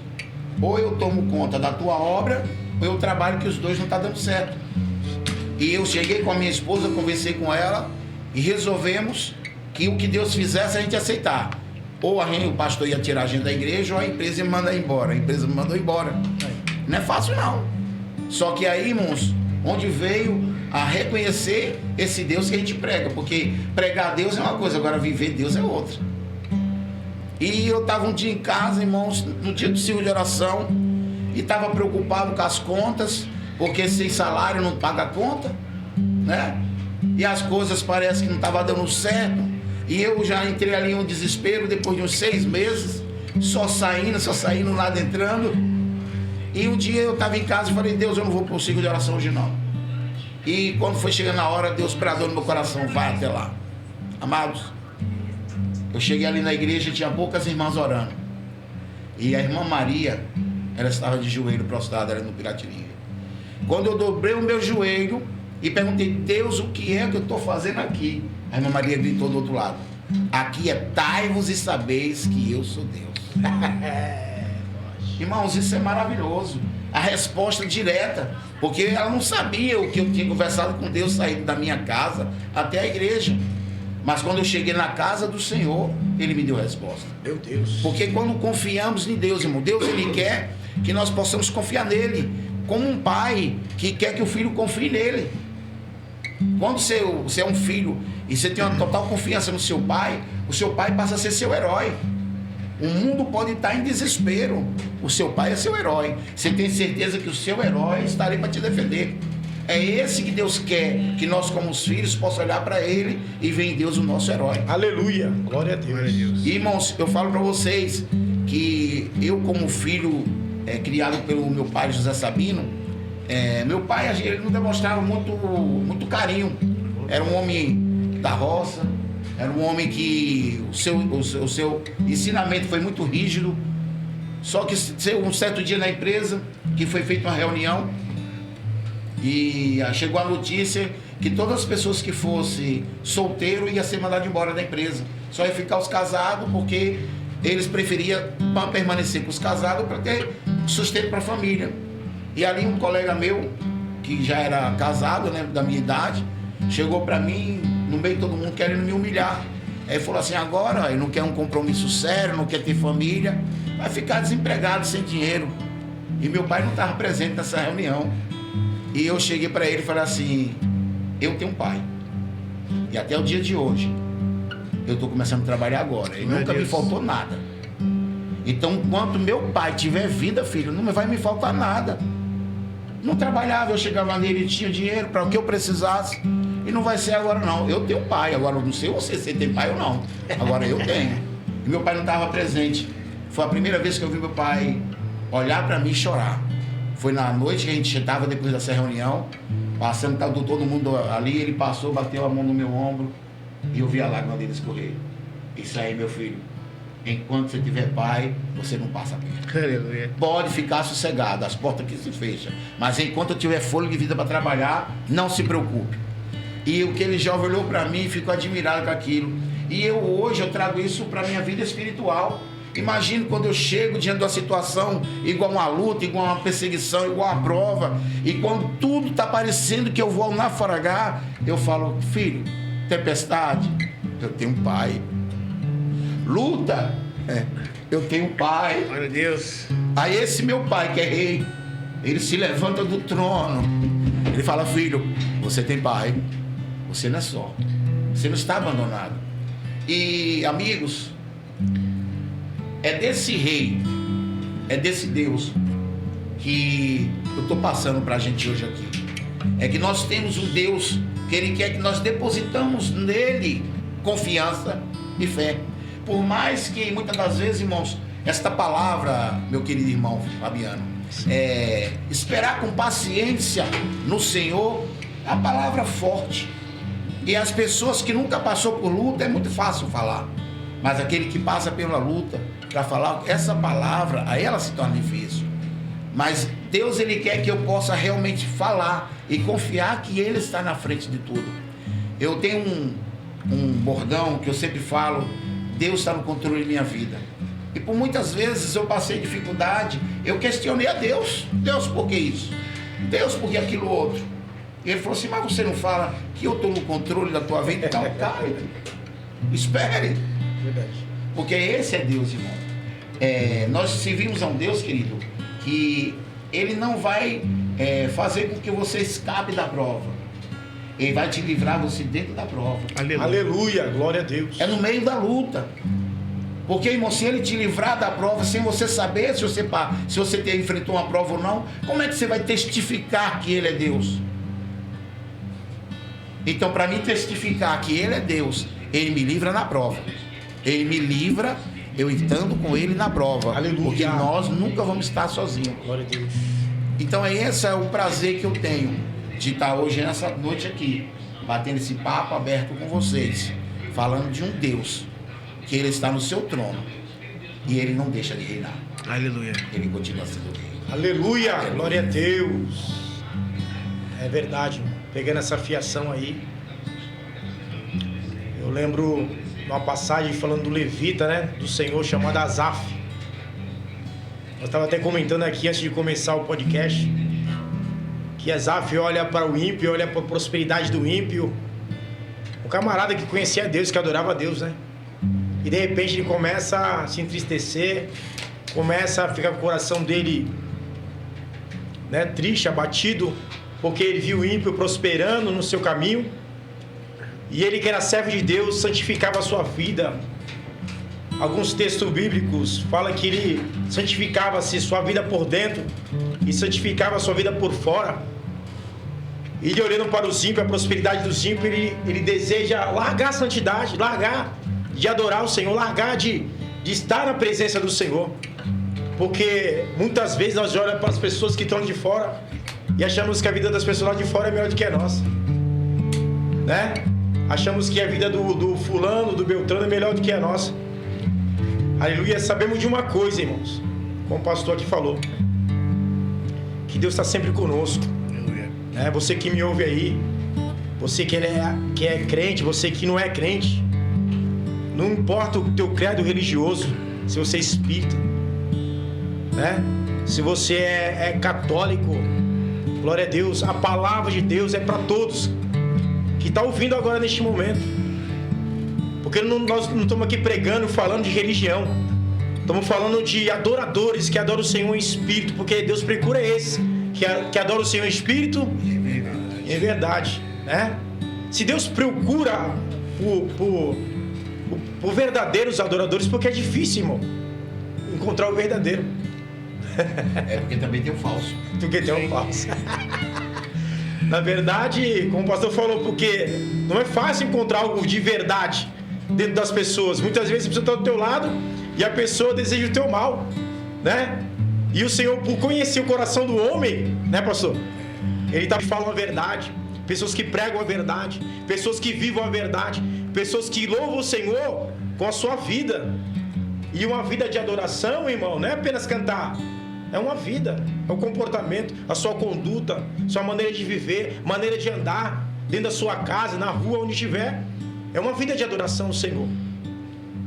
ou eu tomo conta da tua obra, ou eu trabalho, que os dois não tá dando certo. E eu cheguei com a minha esposa, conversei com ela e resolvemos que o que Deus fizesse a gente aceitar. Ou o pastor ia tirar a gente da igreja, ou a empresa me manda embora. A empresa me mandou embora. Não é fácil não. Só que aí, irmãos, onde veio a reconhecer esse Deus que a gente prega. Porque pregar Deus é uma coisa, agora viver Deus é outra. E eu estava um dia em casa, irmãos, no dia do ciclo de oração, e estava preocupado com as contas, porque sem salário não paga a conta, né? E as coisas parecem que não estavam dando certo. E eu já entrei ali em um desespero, depois de uns 6 meses, só saindo, nada entrando. E um dia eu estava em casa e falei, Deus, eu não vou para o ciclo de oração hoje não. E quando foi chegando a hora, Deus bradou no meu coração, vai até lá. Amados, eu cheguei ali na igreja e tinha poucas irmãs orando. E a irmã Maria, ela estava de joelho prostrada ali no Piratininga. Quando eu dobrei o meu joelho e perguntei, Deus, o que é que eu estou fazendo aqui? A irmã Maria gritou do outro lado, aquietai-vos e sabeis que eu sou Deus. Irmãos, isso é maravilhoso. A resposta direta, porque ela não sabia o que eu tinha conversado com Deus, saindo da minha casa até a igreja. Mas quando eu cheguei na casa do Senhor, Ele me deu a resposta. Meu Deus. Porque quando confiamos em Deus, irmão, Deus, Ele quer que nós possamos confiar nele, como um pai que quer que o filho confie nele. Quando você é um filho e você tem uma total confiança no seu pai, o seu pai passa a ser seu herói. O mundo pode estar em desespero, o seu pai é seu herói. Você tem certeza que o seu herói está ali para te defender. É esse que Deus quer, que nós como os filhos possamos olhar para Ele e ver em Deus o nosso herói. Aleluia, glória a Deus. E, irmãos, eu falo para vocês que eu como filho criado pelo meu pai José Sabino, meu pai, ele não demonstrava muito carinho. Era um homem da roça, era um homem que o seu ensinamento foi muito rígido. Só que um certo dia na empresa, que foi feita uma reunião, e chegou a notícia que todas as pessoas que fossem solteiro ia ser mandado embora da empresa. Só ia ficar os casados, porque eles preferiam permanecer com os casados para ter sustento para a família. E ali um colega meu, que já era casado, né, da minha idade, chegou para mim, no meio de todo mundo, querendo me humilhar. Aí falou assim, agora ele não quer um compromisso sério, não quer ter família, vai ficar desempregado, sem dinheiro. E meu pai não estava presente nessa reunião. E eu cheguei para ele e falei assim, eu tenho um pai. E até o dia de hoje, eu estou começando a trabalhar agora. E nunca me faltou nada. Então, enquanto meu pai tiver vida, filho, não vai me faltar nada. Não trabalhava, eu chegava nele e tinha dinheiro para o que eu precisasse. E não vai ser agora não. Eu tenho pai, agora eu não sei você tem pai ou não. Agora eu tenho. E meu pai não estava presente. Foi a primeira vez que eu vi meu pai olhar para mim e chorar. Foi na noite que a gente estava depois dessa reunião, passando, estava todo mundo ali, ele passou, bateu a mão no meu ombro e eu vi a lágrima dele escorrer. Isso aí, meu filho, enquanto você tiver pai, você não passa perto. Aleluia. Pode ficar sossegado, as portas aqui se fecham. Mas enquanto eu tiver fôlego de vida para trabalhar, não se preocupe. E aquele jovem olhou para mim e ficou admirado com aquilo. E hoje eu trago isso para a minha vida espiritual. Imagino quando eu chego diante de uma situação igual uma luta, igual uma perseguição, igual uma prova, e quando tudo está parecendo que eu vou naufragar, eu falo, filho, tempestade, eu tenho um pai. Luta, eu tenho um pai. Glória a Deus. Aí esse meu pai, que é rei, ele se levanta do trono. Ele fala, filho, você tem pai. Você não é só. Você não está abandonado. E, amigos, é desse rei, é desse Deus que eu estou passando para a gente hoje aqui. É que nós temos um Deus que Ele quer que nós depositamos nele confiança e fé. Por mais que muitas das vezes, irmãos, esta palavra, meu querido irmão Fabiano, esperar com paciência no Senhor, é uma palavra forte. E as pessoas que nunca passou por luta, é muito fácil falar. Mas aquele que passa pela luta, para falar essa palavra, aí ela se torna difícil. Mas Deus, Ele quer que eu possa realmente falar e confiar que Ele está na frente de tudo. Eu tenho um bordão que eu sempre falo, Deus está no controle da minha vida. E por muitas vezes eu passei dificuldade, eu questionei a Deus. Deus, por que isso? Deus, por que aquilo outro? E Ele falou assim, mas você não fala que eu estou no controle da tua vida? Então, cara, espere. Verdade. Porque esse é Deus, irmão. Nós servimos a um Deus, querido, que Ele não vai fazer com que você escape da prova. Ele vai te livrar você dentro da prova. Aleluia. Aleluia, glória a Deus. É no meio da luta. Porque, irmão, se Ele te livrar da prova, sem você saber se você enfrentou uma prova ou não, como é que você vai testificar que Ele é Deus? Então, para mim testificar que Ele é Deus, Ele me livra na prova. Ele me livra, eu estando com Ele na prova. Aleluia. Porque nós nunca vamos estar sozinhos. Glória a Deus. Então, esse é o prazer que eu tenho de estar hoje, nessa noite aqui, batendo esse papo aberto com vocês, falando de um Deus, que Ele está no seu trono e Ele não deixa de reinar. Aleluia. Ele continua sendo rei. Aleluia, glória a Deus. É verdade, irmão. Pegando essa fiação aí, eu lembro uma passagem falando do levita, né? Do Senhor chamado Asaf. Eu estava até comentando aqui antes de começar o podcast que Asaf olha para o ímpio, olha para a prosperidade do ímpio. Um camarada que conhecia Deus, que adorava a Deus, né? E de repente ele começa a se entristecer, começa a ficar com o coração dele, né, triste, abatido, porque ele viu o ímpio prosperando no seu caminho. E ele, que era servo de Deus, santificava a sua vida. Alguns textos bíblicos falam que ele santificava-se sua vida por dentro e santificava a sua vida por fora. E ele, olhando para os ímpios, a prosperidade dos ímpios, ele deseja largar a santidade, largar de adorar o Senhor, largar de estar na presença do Senhor. Porque muitas vezes nós olhamos para as pessoas que estão de fora e achamos que a vida das pessoas lá de fora é melhor do que a nossa, né? Achamos que a vida do fulano, do Beltrano é melhor do que a nossa. Aleluia. Sabemos de uma coisa, irmãos. como o pastor aqui falou, que Deus está sempre conosco. Você que me ouve aí, você que é crente, você que não é crente, não importa o teu credo religioso, se você é espírita, né? Se você é católico, glória a Deus, a palavra de Deus é para todos que estão ouvindo agora neste momento. Porque nós não estamos aqui pregando, falando de religião. Estamos falando de adoradores que adoram o Senhor em espírito, porque Deus procura esse que adora o Senhor em espírito e em verdade, né? Se Deus procura por verdadeiros adoradores, porque é difícil, irmão, encontrar o verdadeiro. É porque também tem o falso. Porque tem um falso. Na verdade, como o pastor falou, porque não é fácil encontrar algo de verdade dentro das pessoas. Muitas vezes a pessoa está do teu lado e a pessoa deseja o teu mal, né? E o Senhor, por conhecer o coração do homem, né, pastor? Ele está falando a verdade. Pessoas que pregam a verdade, pessoas que vivam a verdade, pessoas que louvam o Senhor com a sua vida. E uma vida de adoração, irmão, não é apenas cantar. É uma vida, é o comportamento, a sua conduta, sua maneira de viver, maneira de andar dentro da sua casa, na rua, onde estiver. É uma vida de adoração ao Senhor,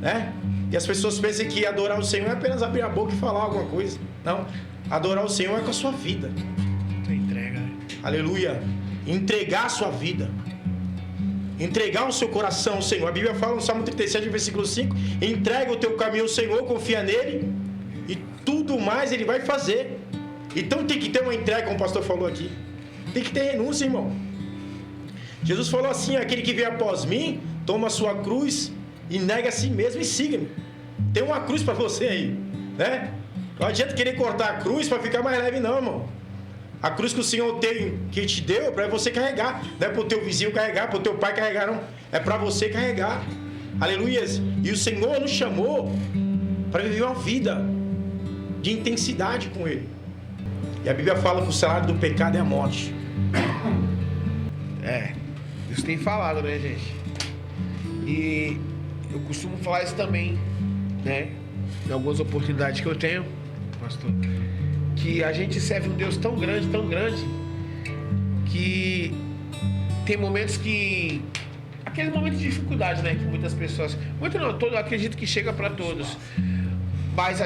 né? E as pessoas pensam que adorar o Senhor é apenas abrir a boca e falar alguma coisa. Não, adorar o Senhor é com a sua vida. Entrega. Aleluia. Entregar a sua vida, entregar o seu coração ao Senhor. A Bíblia fala no Salmo 37, versículo 5: entrega o teu caminho ao Senhor, confia nele e tudo mais ele vai fazer. Então tem que ter uma entrega, como o pastor falou aqui. Tem que ter renúncia, irmão. Jesus falou assim: aquele que vem após mim, toma a sua cruz e nega a si mesmo e siga-me. Tem uma cruz para você aí, né? Não adianta querer cortar a cruz para ficar mais leve não, irmão. A cruz que o Senhor tem, que te deu, é para você carregar. Não é para o teu vizinho carregar, para o teu pai carregar, não. É para você carregar. Aleluia. E o Senhor nos chamou para viver uma vida de intensidade com Ele. E a Bíblia fala que o salário do pecado é a morte. Deus tem falado, né, gente? E eu costumo falar isso também, né? Em algumas oportunidades que eu tenho, pastor, que a gente serve um Deus tão grande, que tem momentos que... aquele momento de dificuldade, né? Que muitas pessoas... muito não, eu acredito que chega para todos. Mas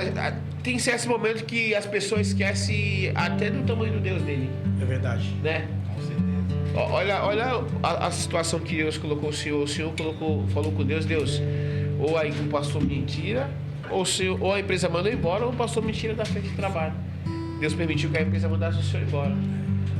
tem certos momentos que as pessoas esquecem até do tamanho do Deus dele. É verdade. Né? Com certeza. Olha a situação que Deus colocou o Senhor. O Senhor falou com Deus: ou aí o pastor me tira, ou a empresa manda eu embora, ou o pastor me tira da frente de trabalho. Deus permitiu que a empresa mandasse o Senhor embora.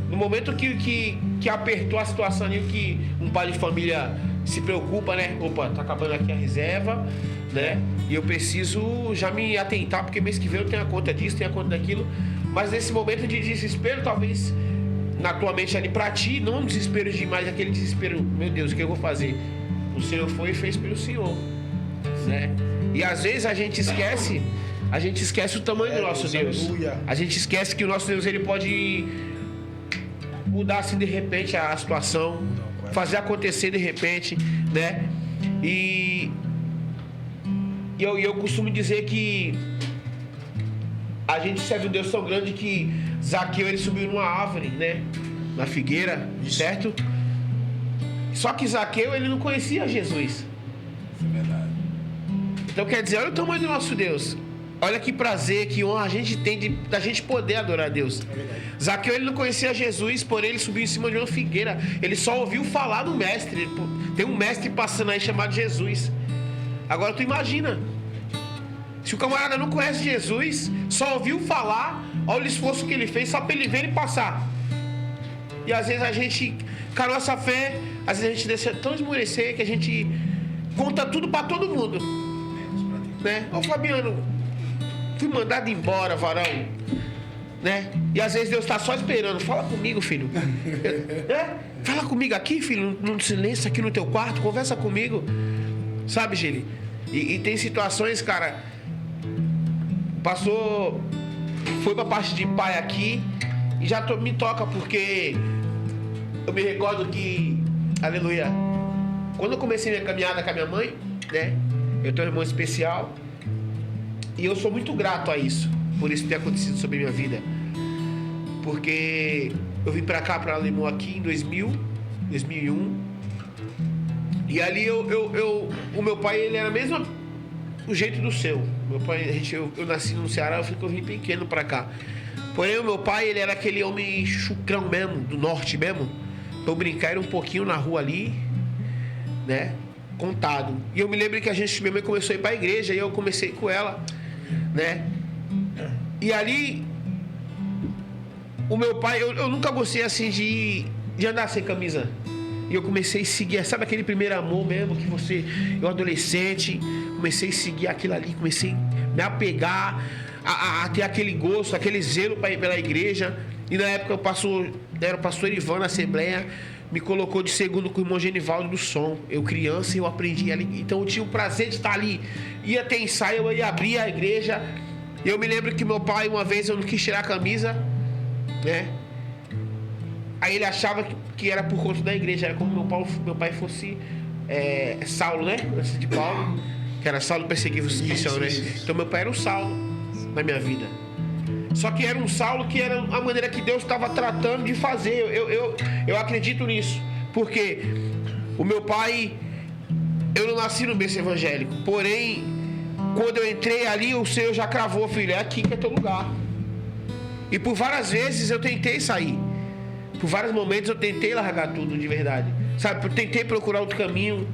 No momento que apertou a situação ali, que um pai de família se preocupa, né? Opa, tá acabando aqui a reserva, né? E eu preciso já me atentar, porque mês que vem eu tenho a conta disso, tenho a conta daquilo. Mas nesse momento de desespero, talvez na tua mente ali pra ti, não um desespero de mais, aquele desespero: meu Deus, o que eu vou fazer? O Senhor foi e fez pelo Senhor, né? E às vezes a gente esquece o tamanho do nosso Deus. Aleluia. A gente esquece que o nosso Deus, ele pode mudar assim de repente a situação, fazer acontecer de repente, né? E eu costumo dizer que a gente serve um Deus tão grande que Zaqueu, ele subiu numa árvore, né? Na figueira, certo? Só que Zaqueu, ele não conhecia Jesus. Isso é verdade. Então quer dizer, olha o tamanho do nosso Deus. Olha que prazer, que honra a gente tem da gente poder adorar a Deus. Zaqueu, ele não conhecia Jesus, porém ele subiu em cima de uma figueira. Ele só ouviu falar do mestre. Tem um mestre passando aí chamado Jesus. Agora tu imagina, se o camarada não conhece Jesus, só ouviu falar, olha o esforço que ele fez só para ele ver e passar. E às vezes a gente, com a nossa fé, às vezes a gente deixa tão esmorecer que a gente conta tudo para todo mundo, né? Ô Fabiano, fui mandado embora, varão, né? E às vezes Deus está só esperando: fala comigo, filho. Fala comigo aqui, filho, no silêncio, aqui no teu quarto, conversa comigo. Sabe, Gili? E tem situações, cara. O pastor foi pra parte de pai aqui e já me toca, porque eu me recordo que, aleluia, quando eu comecei minha caminhada com a minha mãe, né? Eu tenho um irmão especial e eu sou muito grato a isso, por isso ter acontecido sobre a minha vida. Porque eu vim pra cá, pra Alemão aqui em 2001. E ali o meu pai, ele era mesmo o jeito do seu. Meu pai, eu nasci no Ceará, eu vim pequeno pra cá. Porém, o meu pai, ele era aquele homem chucrão mesmo, do norte mesmo. Pra eu brincar, era um pouquinho na rua ali, né? Contado. E eu me lembro que minha mãe começou a ir pra igreja e eu comecei com ela, né? E ali, o meu pai, eu nunca gostei assim de andar sem camisa. E eu comecei a seguir, sabe aquele primeiro amor mesmo que eu adolescente, comecei a seguir aquilo ali, comecei a me apegar, a ter aquele gosto, aquele zelo pela igreja. E na época era o pastor Ivan na Assembleia, me colocou de segundo com o irmão Genivaldo do som. Eu criança e eu aprendi ali, então eu tinha o prazer de estar ali. Ia ter ensaio, eu ia abrir a igreja. E eu me lembro que meu pai, uma vez eu não quis tirar a camisa, né? Aí ele achava que era por conta da igreja, era como meu pai fosse Saulo, né? Antes de Paulo, que era Saulo perseguindo os missionários, né? Então meu pai era um Saulo na minha vida. Só que era um Saulo que era a maneira que Deus estava tratando de fazer. Eu acredito nisso. Porque o meu pai, eu não nasci no berço evangélico. Porém, quando eu entrei ali, o Senhor já cravou, filho, é aqui que é teu lugar. E por várias vezes eu tentei sair. Por vários momentos eu tentei largar tudo de verdade. Sabe, eu tentei procurar outro caminho.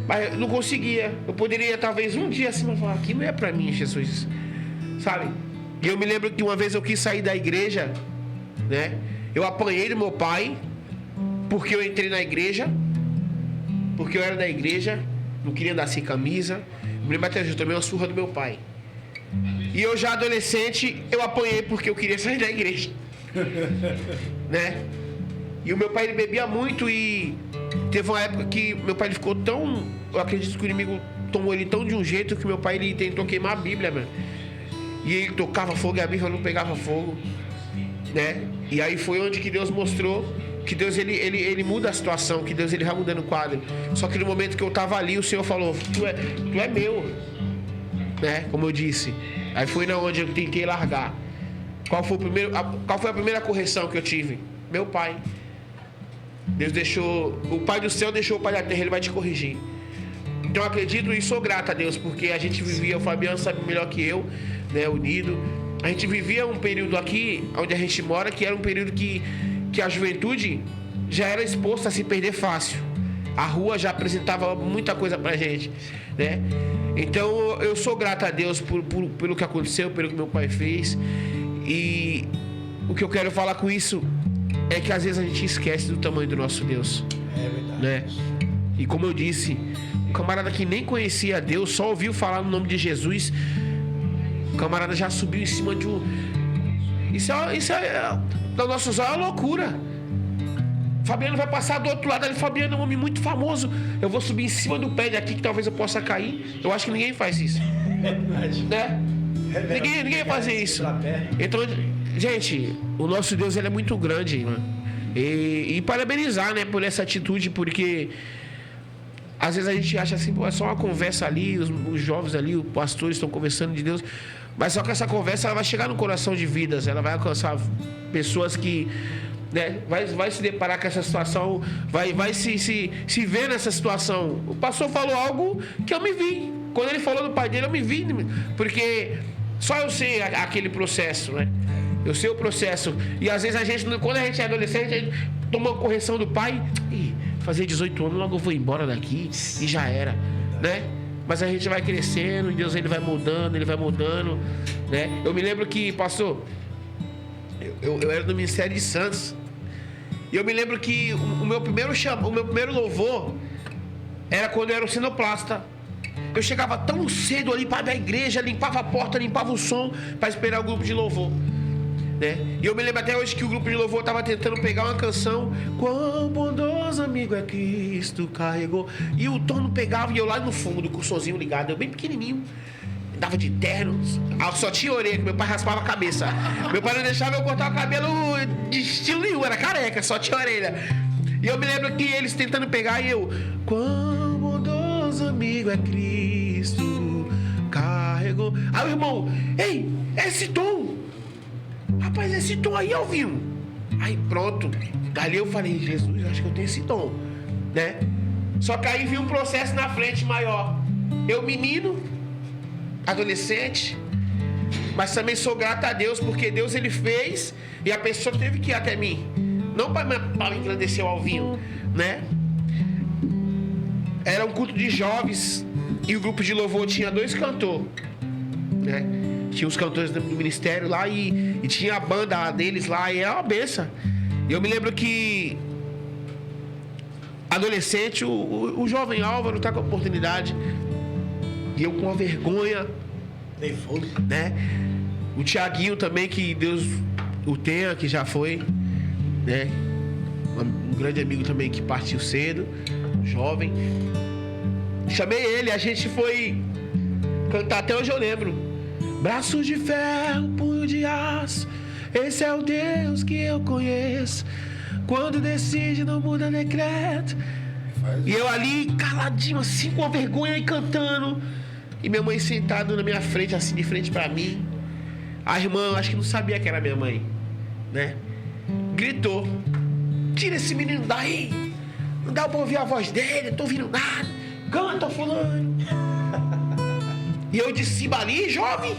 Mas eu não conseguia. Eu poderia talvez um dia assim falar, aqui não é pra mim, Jesus. Sabe? E eu me lembro que uma vez eu quis sair da igreja, né? Eu apanhei do meu pai, porque eu entrei na igreja, porque eu era da igreja, não queria andar sem camisa. Eu me lembro até hoje, eu tomei uma surra do meu pai. E eu já adolescente, eu apanhei porque eu queria sair da igreja. Né? E o meu pai, ele bebia muito e teve uma época que meu pai, ele ficou tão... Eu acredito que o inimigo tomou ele tão de um jeito que meu pai, ele tentou queimar a Bíblia, mano. E ele tocava fogo e a Bíblia não pegava fogo, né? E aí foi onde que Deus mostrou que Deus, ele muda a situação, que Deus, ele vai mudando o quadro. Só que no momento que eu tava ali, o Senhor falou, tu é meu, né? Como eu disse. Aí foi na onde eu tentei largar. Qual foi a primeira correção que eu tive? Meu pai. Deus deixou... O Pai do céu deixou o Pai da terra, ele vai te corrigir. Então eu acredito e sou grato a Deus, porque a gente vivia, o Fabiano sabe melhor que eu, né, unido. A gente vivia um período aqui, onde a gente mora, que era um período que a juventude já era exposta a se perder fácil. A rua já apresentava muita coisa pra gente, né? Então eu sou grato a Deus pelo que aconteceu, pelo que meu pai fez. E o que eu quero falar com isso é que às vezes a gente esquece do tamanho do nosso Deus. É verdade. Né? E como eu disse, um camarada que nem conhecia Deus, só ouviu falar no nome de Jesus, o camarada já subiu em cima de um... Isso é da nossa usar é uma loucura. Fabiano vai passar do outro lado ali. Fabiano é um homem muito famoso. Eu vou subir em cima do pé de aqui que talvez eu possa cair. Eu acho que ninguém faz isso. É verdade. Né? Ninguém vai fazer isso. Então, gente, o nosso Deus, ele é muito grande, né? E parabenizar, né, por essa atitude, porque às vezes a gente acha assim, pô, é só uma conversa ali, os jovens ali, os pastores estão conversando de Deus, mas só que essa conversa, ela vai chegar no coração de vidas, ela vai alcançar pessoas que, né, vai se deparar com essa situação, vai se ver nessa situação. O pastor falou algo que eu me vi. Quando ele falou do pai dele, eu me vi, porque só eu sei aquele processo, né? Eu sei o processo. E às vezes a gente, quando a gente é adolescente, a gente toma uma correção do pai, fazer 18 anos, logo eu vou embora daqui e já era, né? Mas a gente vai crescendo e Deus, ele vai mudando, né? Eu me lembro que, pastor, eu era do Ministério de Santos. E eu me lembro que o meu primeiro louvor era quando eu era o cenoplasta. Eu chegava tão cedo ali para a igreja, limpava a porta, limpava o som para esperar o grupo de louvor, né? E eu me lembro até hoje que o grupo de louvor estava tentando pegar uma canção, quão bondoso amigo é Cristo carregou, e o tom não pegava, e eu lá no fundo com o somzinho ligado, eu bem pequenininho, dava de terno, só tinha orelha, que meu pai raspava a cabeça. Meu pai não deixava eu cortar o cabelo de estilo nenhum, era careca, só tinha orelha. E eu me lembro que eles tentando pegar, e eu, quão bondoso amigo é Cristo carregou. Aí o irmão, ei, é esse tom. Rapaz, esse tom aí, Alvinho. Aí pronto. Dali eu falei, Jesus, acho que eu tenho esse tom, né? Só que aí vi um processo na frente maior. Eu menino, adolescente, mas também sou grato a Deus, porque Deus ele fez e a pessoa teve que ir até mim. Não para me engrandecer o Alvinho, né? Era um culto de jovens e o grupo de louvor tinha 2 cantores, né? Tinha os cantores do ministério lá e tinha a banda deles lá e era uma benção. E eu me lembro que adolescente, o jovem Álvaro tá com a oportunidade e eu com a vergonha, né? O Tiaguinho também, que Deus o tenha, que já foi, né? Um grande amigo também que partiu cedo, jovem. Chamei ele, a gente foi cantar, até hoje eu lembro. Braços de ferro, punho de aço, esse é o Deus que eu conheço. Quando decide, não muda decreto. E eu ali, caladinho, assim, com a vergonha e cantando. E minha mãe sentada na minha frente, assim, de frente pra mim. A irmã, acho que não sabia que era minha mãe, né? Gritou: tira esse menino daí. Não dá pra ouvir a voz dele, não tô ouvindo nada. Canta, fulano. E eu de cima ali, jovem,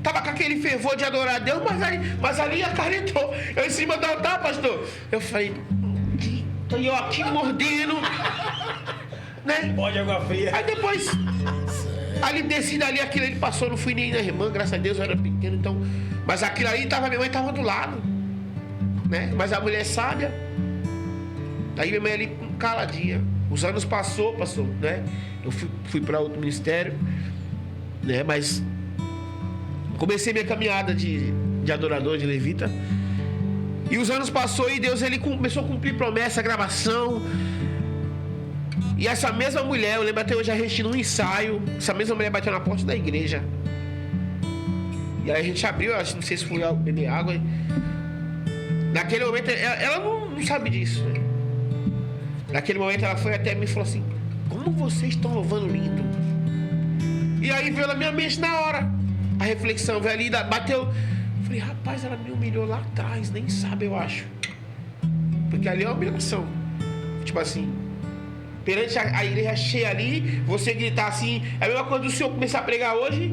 tava com aquele fervor de adorar a Deus, mas ali a cara entrou. Eu em cima do altar, pastor. Eu falei, tô eu aqui mordendo, né? Pode água fria. Aí depois, ali descendo ali, aquilo ali passou, não fui nem na irmã, graças a Deus, eu era pequeno, então. Mas aquilo ali, minha mãe tava do lado, né? Mas a mulher sábia. Aí minha mãe ali caladinha. Os anos passou, né? Eu fui para outro ministério, né? Mas comecei minha caminhada de adorador, de levita. E os anos passou e Deus ele começou a cumprir promessa, gravação. E essa mesma mulher, eu lembro até hoje a gente num ensaio, essa mesma mulher bateu na porta da igreja. E aí a gente abriu, acho, não sei se foi beber água. Naquele momento, ela não sabe disso, né? Naquele momento ela foi até mim e falou assim: como vocês estão louvando lindo? E aí veio na minha mente na hora a reflexão, veio ali, bateu. Falei, rapaz, ela me humilhou lá atrás, nem sabe, eu acho. Porque ali é uma humilhação. Tipo assim, perante a igreja cheia ali, você gritar assim, é a mesma coisa do senhor começar a pregar hoje,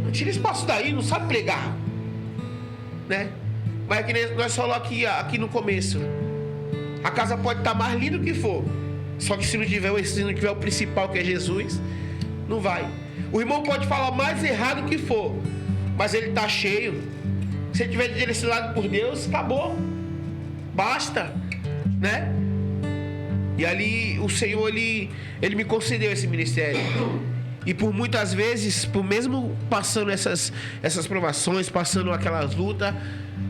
não tira espaço daí, não sabe pregar, né? Mas é que nem nós falamos aqui no começo. A casa pode estar mais linda que for, só que se não tiver o principal, que é Jesus, não vai. O irmão pode falar mais errado que for, mas ele está cheio. Se ele estiver direcionado por Deus, acabou. Basta, né? E ali o Senhor, ele me concedeu esse ministério. E por muitas vezes, por mesmo passando essas provações, passando aquelas lutas,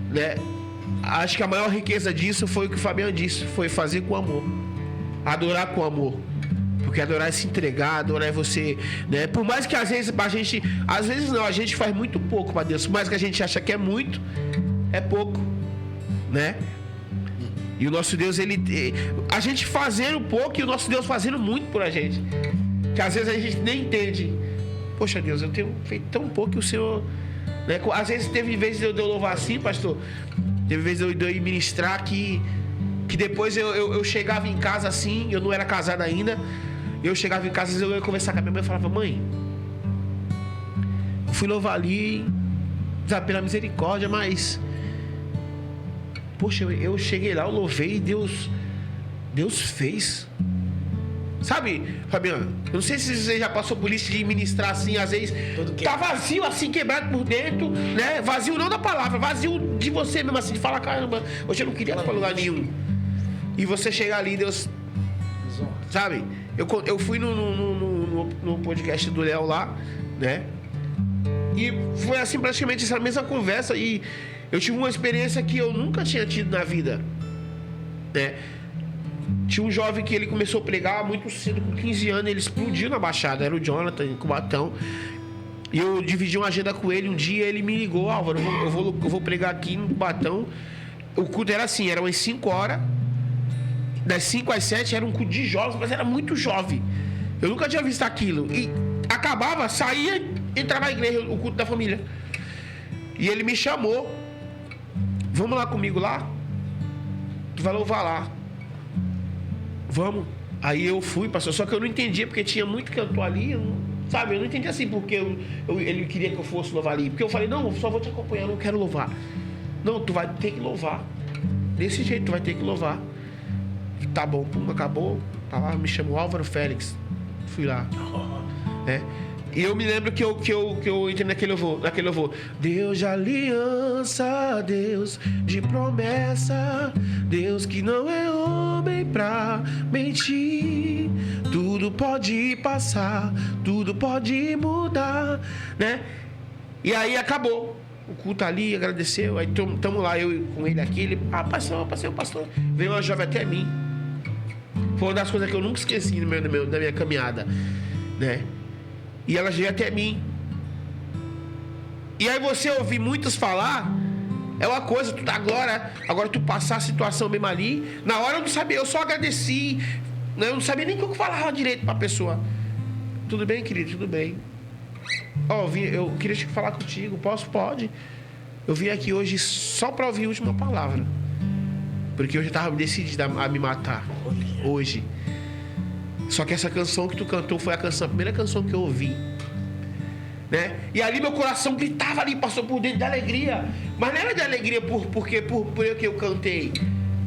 né? Acho que a maior riqueza disso foi o que o Fabiano disse, foi fazer com amor, adorar com amor. Porque adorar é se entregar, adorar é você, né? Por mais que às vezes a gente faz muito pouco para Deus, por mais que a gente acha que é muito, é pouco, né? E o nosso Deus, a gente fazendo pouco e o nosso Deus fazendo muito por a gente, que às vezes a gente nem entende. Poxa Deus, eu tenho feito tão pouco que o Senhor, né? Às vezes teve vezes de eu louvar assim, pastor. Teve vezes de eu ir ministrar que depois eu chegava em casa assim, eu não era casado ainda. Eu chegava em casa e eu ia conversar com a minha mãe e falava: mãe, eu fui louvar ali, sabe, pela misericórdia, mas poxa, eu cheguei lá, eu louvei e Deus fez. Sabe, Fabiano, eu não sei se você já passou por isso de ministrar assim, às vezes tá vazio assim, quebrado por dentro, né? Vazio não da palavra, vazio de você mesmo assim, de falar: caramba, hoje eu não queria ir pra lugar nenhum. E você chegar ali, Deus, sabe? Eu fui no podcast do Léo lá, né? E foi assim praticamente essa mesma conversa. E eu tive uma experiência que eu nunca tinha tido na vida, né? Tinha um jovem que ele começou a pregar muito cedo, com 15 anos, ele explodiu na Baixada, era o Jonathan, em Cubatão. E eu dividi uma agenda com ele, um dia ele me ligou: Álvaro, eu vou pregar aqui no Cubatão. O culto era assim, era umas 5 horas, das 5 às 7 era um culto de jovens, mas era muito jovem. Eu nunca tinha visto aquilo. E acabava, saía, entrava na igreja, o culto da família. E ele me chamou. Vamos lá comigo lá? Tu vai louvar lá. Vamos. Aí eu fui, pastor, só que eu não entendia, porque tinha muito cantor ali, sabe? Eu não entendia assim, porque ele queria que eu fosse louvar ali. Porque eu falei, não, eu só vou te acompanhar, eu não quero louvar. Não, tu vai ter que louvar. Desse jeito, tu vai ter que louvar. Tá bom, pum, acabou. Tá lá, me chamou Álvaro Félix. Fui lá. E eu me lembro que eu entrei naquele louvor. Deus de aliança, Deus de promessa, Deus que não é homem pra mentir. Tudo pode passar, tudo pode mudar, né? E aí acabou. O culto ali, agradeceu. Aí estamos lá, eu com ele aqui. Ele, pastor. Veio uma jovem até mim. Foi uma das coisas que eu nunca esqueci na minha caminhada, né? E ela veio até mim. E aí você ouvir muitos falar é uma coisa, tu dá glória. Agora tu passar a situação mesmo ali. Na hora eu não sabia, eu só agradeci, né? Eu não sabia nem o que eu falava direito pra pessoa. Tudo bem, querido? Tudo bem. Eu queria te falar contigo. Posso? Pode. Eu vim aqui hoje só pra ouvir a última palavra, porque eu já estava decidido a me matar hoje. Só que essa canção que tu cantou foi a primeira canção que eu ouvi, né? E ali meu coração gritava ali, passou por dentro de alegria. Mas não era de alegria por eu que eu cantei.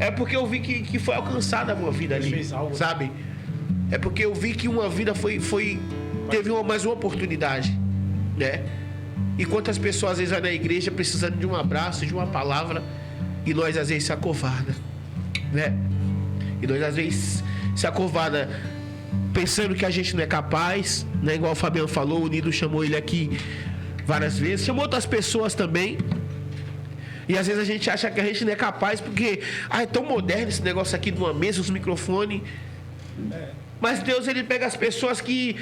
É porque eu vi que foi alcançada uma vida ali, sabe? É porque eu vi que uma vida teve mais uma oportunidade, né? E quantas pessoas às vezes vai na igreja precisando de um abraço, de uma palavra, e nós às vezes se acovarda, né? E nós às vezes se acovarda pensando que a gente não é capaz, né? Igual o Fabiano falou, o Nido chamou ele aqui várias vezes, chamou outras pessoas também. E às vezes a gente acha que a gente não é capaz porque é tão moderno esse negócio aqui de uma mesa, os microfones. Mas Deus, ele pega as pessoas que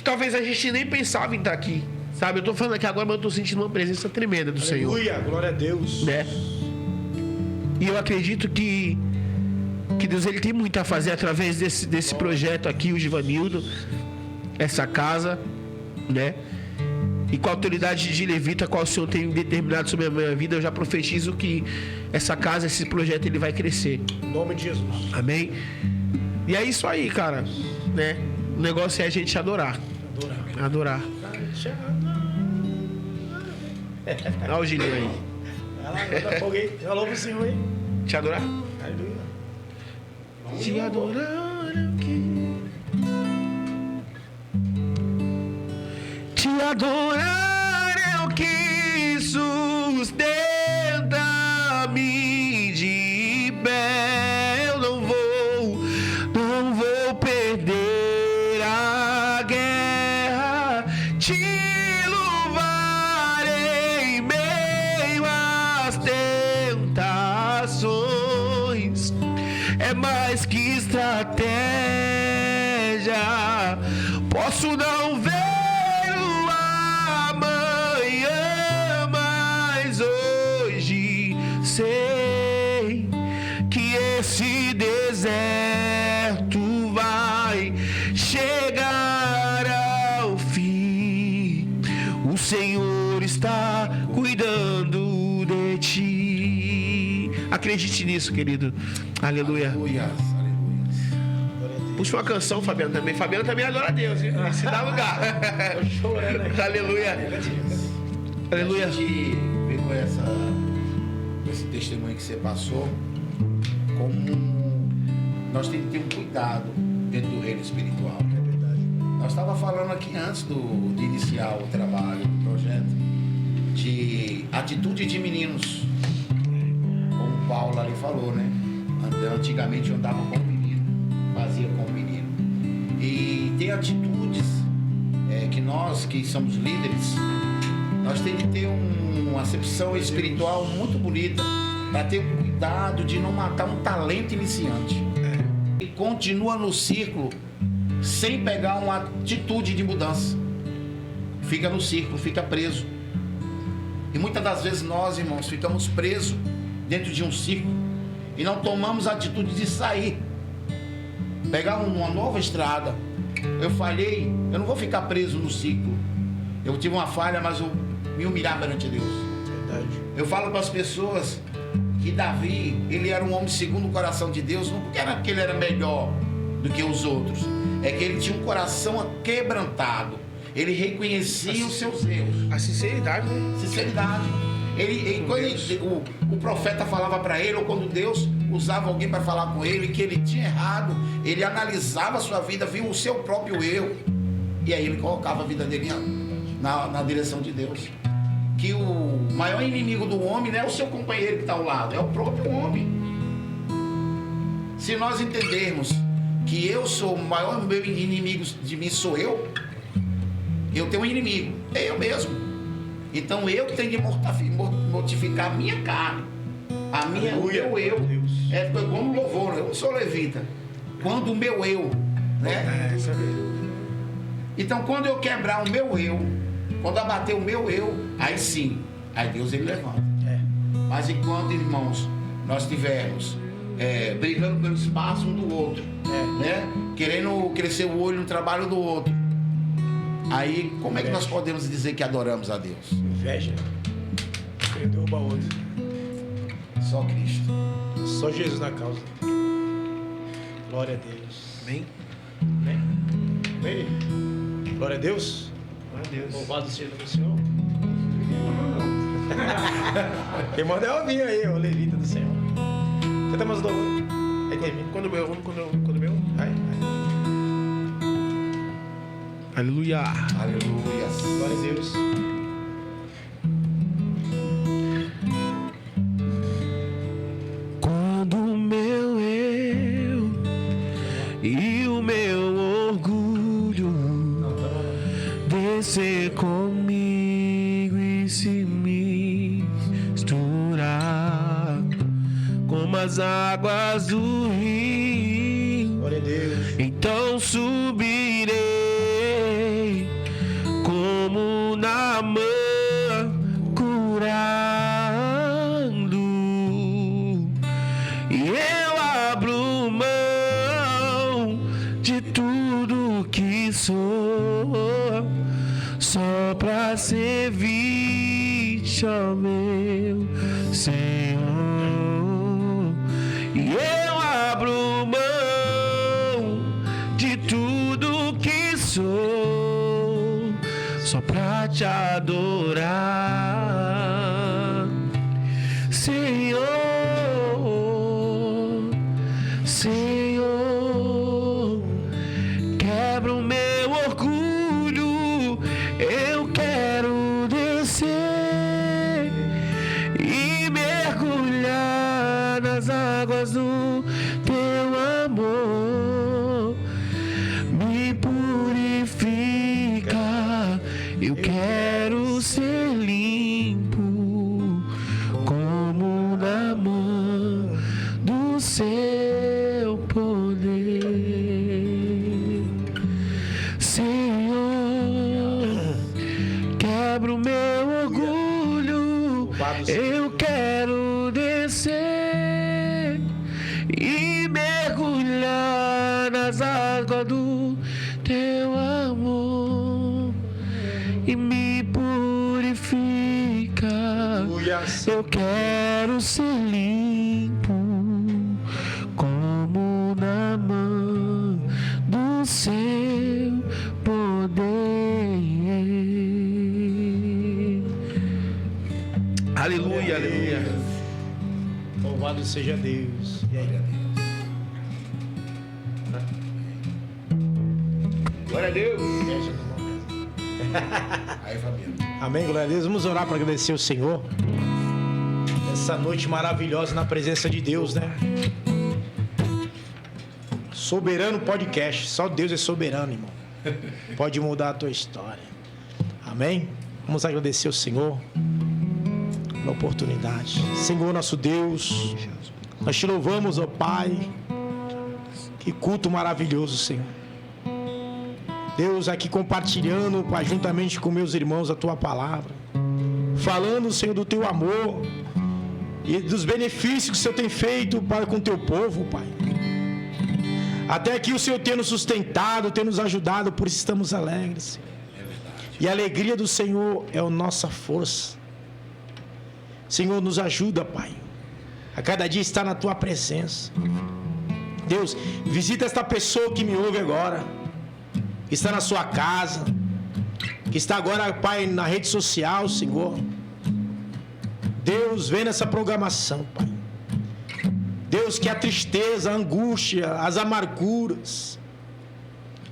talvez a gente nem pensava em estar aqui, sabe? Eu tô falando aqui agora, mas eu tô sentindo uma presença tremenda do Senhor. Aleluia, glória a Deus, né? E eu acredito que Deus, ele tem muito a fazer através desse projeto aqui, o Givanildo, essa casa, né? E com a autoridade de levita, qual o Senhor tem determinado sobre a minha vida, eu já profetizo que essa casa, esse projeto, ele vai crescer. Em nome de Jesus. Amém? E é isso aí, cara, né? O negócio é a gente adorar. Adorar. Olha o Gilinho aí. Vai lá, manda fogo aí. Já louvo o Senhor aí. Te adorar? Aleluia. Te adorar eu quero. Te adorar eu quis, sustenta-me de pé. Eu não vou perder a guerra. Te louvarei em meio às tentações. É mais que estratégia. Posso não ver o amanhã, mas hoje sei que esse deserto vai chegar ao fim. O Senhor está cuidando de ti. Acredite nisso, querido. Aleluia. Aleluia. Puxa uma canção, Fabiano, também. Fabiano também adora a Deus, viu? Se dá lugar. Aleluia. Aleluia. A gente pegou esse testemunho que você passou, como nós temos que ter um cuidado dentro do reino espiritual. É verdade. Nós estávamos falando aqui antes de iniciar o trabalho do projeto, de atitude de meninos, como o Paulo ali falou, né? Antigamente eu andava com o menino, fazia com o menino. E tem atitudes que nós, que somos líderes, nós temos que ter uma acepção espiritual muito bonita, para ter um cuidado de não matar um talento iniciante. E continua no círculo sem pegar uma atitude de mudança. Fica no círculo, fica preso. E muitas das vezes nós, irmãos, ficamos presos dentro de um círculo e não tomamos a atitude de sair, pegar uma nova estrada, eu falhei, eu não vou ficar preso no ciclo. Eu tive uma falha, mas eu me humilhar perante Deus. Verdade. Eu falo para as pessoas que Davi, ele era um homem segundo o coração de Deus, não porque ele era melhor do que os outros, é que ele tinha um coração quebrantado. Ele reconhecia os seus erros. A sinceridade, né? Sinceridade. O profeta falava para ele, ou quando Deus usava alguém para falar com ele, que ele tinha errado, ele analisava a sua vida, viu o seu próprio erro, e aí ele colocava a vida dele na direção de Deus. Que o maior inimigo do homem não é o seu companheiro que está ao lado, é o próprio homem. Se nós entendermos que eu sou o maior meu inimigo de mim sou eu tenho um inimigo, é eu mesmo. Então eu tenho de mortificar a minha carne, o meu eu. É como louvor, eu não sou levita. Quando o meu eu, né? Então quando eu quebrar o meu eu, quando abater o meu eu, aí sim, aí Deus ele levanta. Mas enquanto, irmãos, nós estivermos brigando pelo espaço um do outro, né? Querendo crescer o olho no trabalho do outro, aí como é que nós podemos dizer que adoramos a Deus? Inveja. Quem derruba outro. Só Cristo. Só Jesus na causa. Glória a Deus. Amém? Amém. Amém. Glória a Deus. Glória a Deus. Louvado seja o Senhor. Quem manda é o vinho aí, o levita do Senhor. Canta mais louvor. Aí termina. Quando meu, vamos quando meu. Vai. Aleluia. Aleluia. Glória a Deus. Quando o meu eu e o meu orgulho descer comigo e se misturar como as águas do rio, Glória a Deus. então subirei como Naamã curado, e eu abro mão de tudo que sou, só pra servir-te, ó meu Senhor. E eu abro mão de tudo que sou, só pra te adorar, Senhor, Senhor. Quebra o meu orgulho, eu quero descer e mergulhar nas águas do teu amor. Me purifica, eu quero ser limpo como na mão do seu poder, Senhor. Quebra o meu orgulho, eu quero descer e mergulhar nas águas do teu amor, e me purifica, eu quero ser limpo como na mão do seu poder. Aleluia, aleluia. Louvado seja Deus. E aí? Glória a Deus. Aí, Fabiano. Amém, glória a Deus. Vamos orar para agradecer o Senhor. Essa noite maravilhosa na presença de Deus, né? Soberano Podcast. Só Deus é soberano, irmão. Pode mudar a tua história. Amém? Vamos agradecer o Senhor pela oportunidade. Senhor, nosso Deus, nós te louvamos, ó Pai. Que culto maravilhoso, Senhor. Deus, aqui compartilhando, Pai, juntamente com meus irmãos, a tua palavra. Falando, Senhor, do teu amor e dos benefícios que o Senhor tem feito para com o teu povo, Pai. Até aqui o Senhor tem nos sustentado, tem nos ajudado, por isso estamos alegres, Senhor. E a alegria do Senhor é a nossa força. Senhor, nos ajuda, Pai, a cada dia estar na Tua presença. Deus, visita esta pessoa que me ouve agora, que está na sua casa, que está agora, Pai, na rede social, Senhor. Deus, vem nessa programação, Pai. Deus, que a tristeza, a angústia, as amarguras,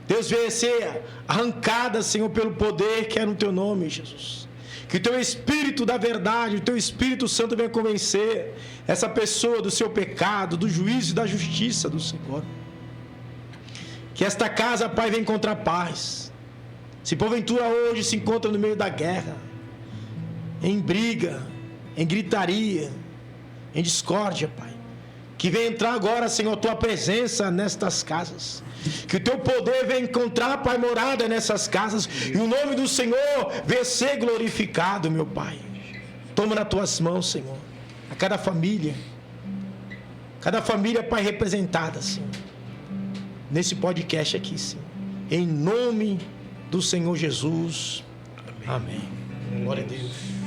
Deus, venha ser arrancada, Senhor, pelo poder que é no Teu nome, Jesus. Que o Teu Espírito da verdade, o Teu Espírito Santo venha convencer essa pessoa do seu pecado, do juízo e da justiça do Senhor. Que esta casa, Pai, venha encontrar paz. Se porventura hoje se encontra no meio da guerra, em briga, em gritaria, em discórdia, Pai, que venha entrar agora, Senhor, Tua presença nestas casas. Que o Teu poder venha encontrar, Pai, morada nessas casas. E o nome do Senhor venha ser glorificado, meu Pai. Toma nas Tuas mãos, Senhor, a cada família, Pai, representada, Senhor, nesse podcast aqui, Senhor. Em nome do Senhor Jesus. Amém. Glória a Deus.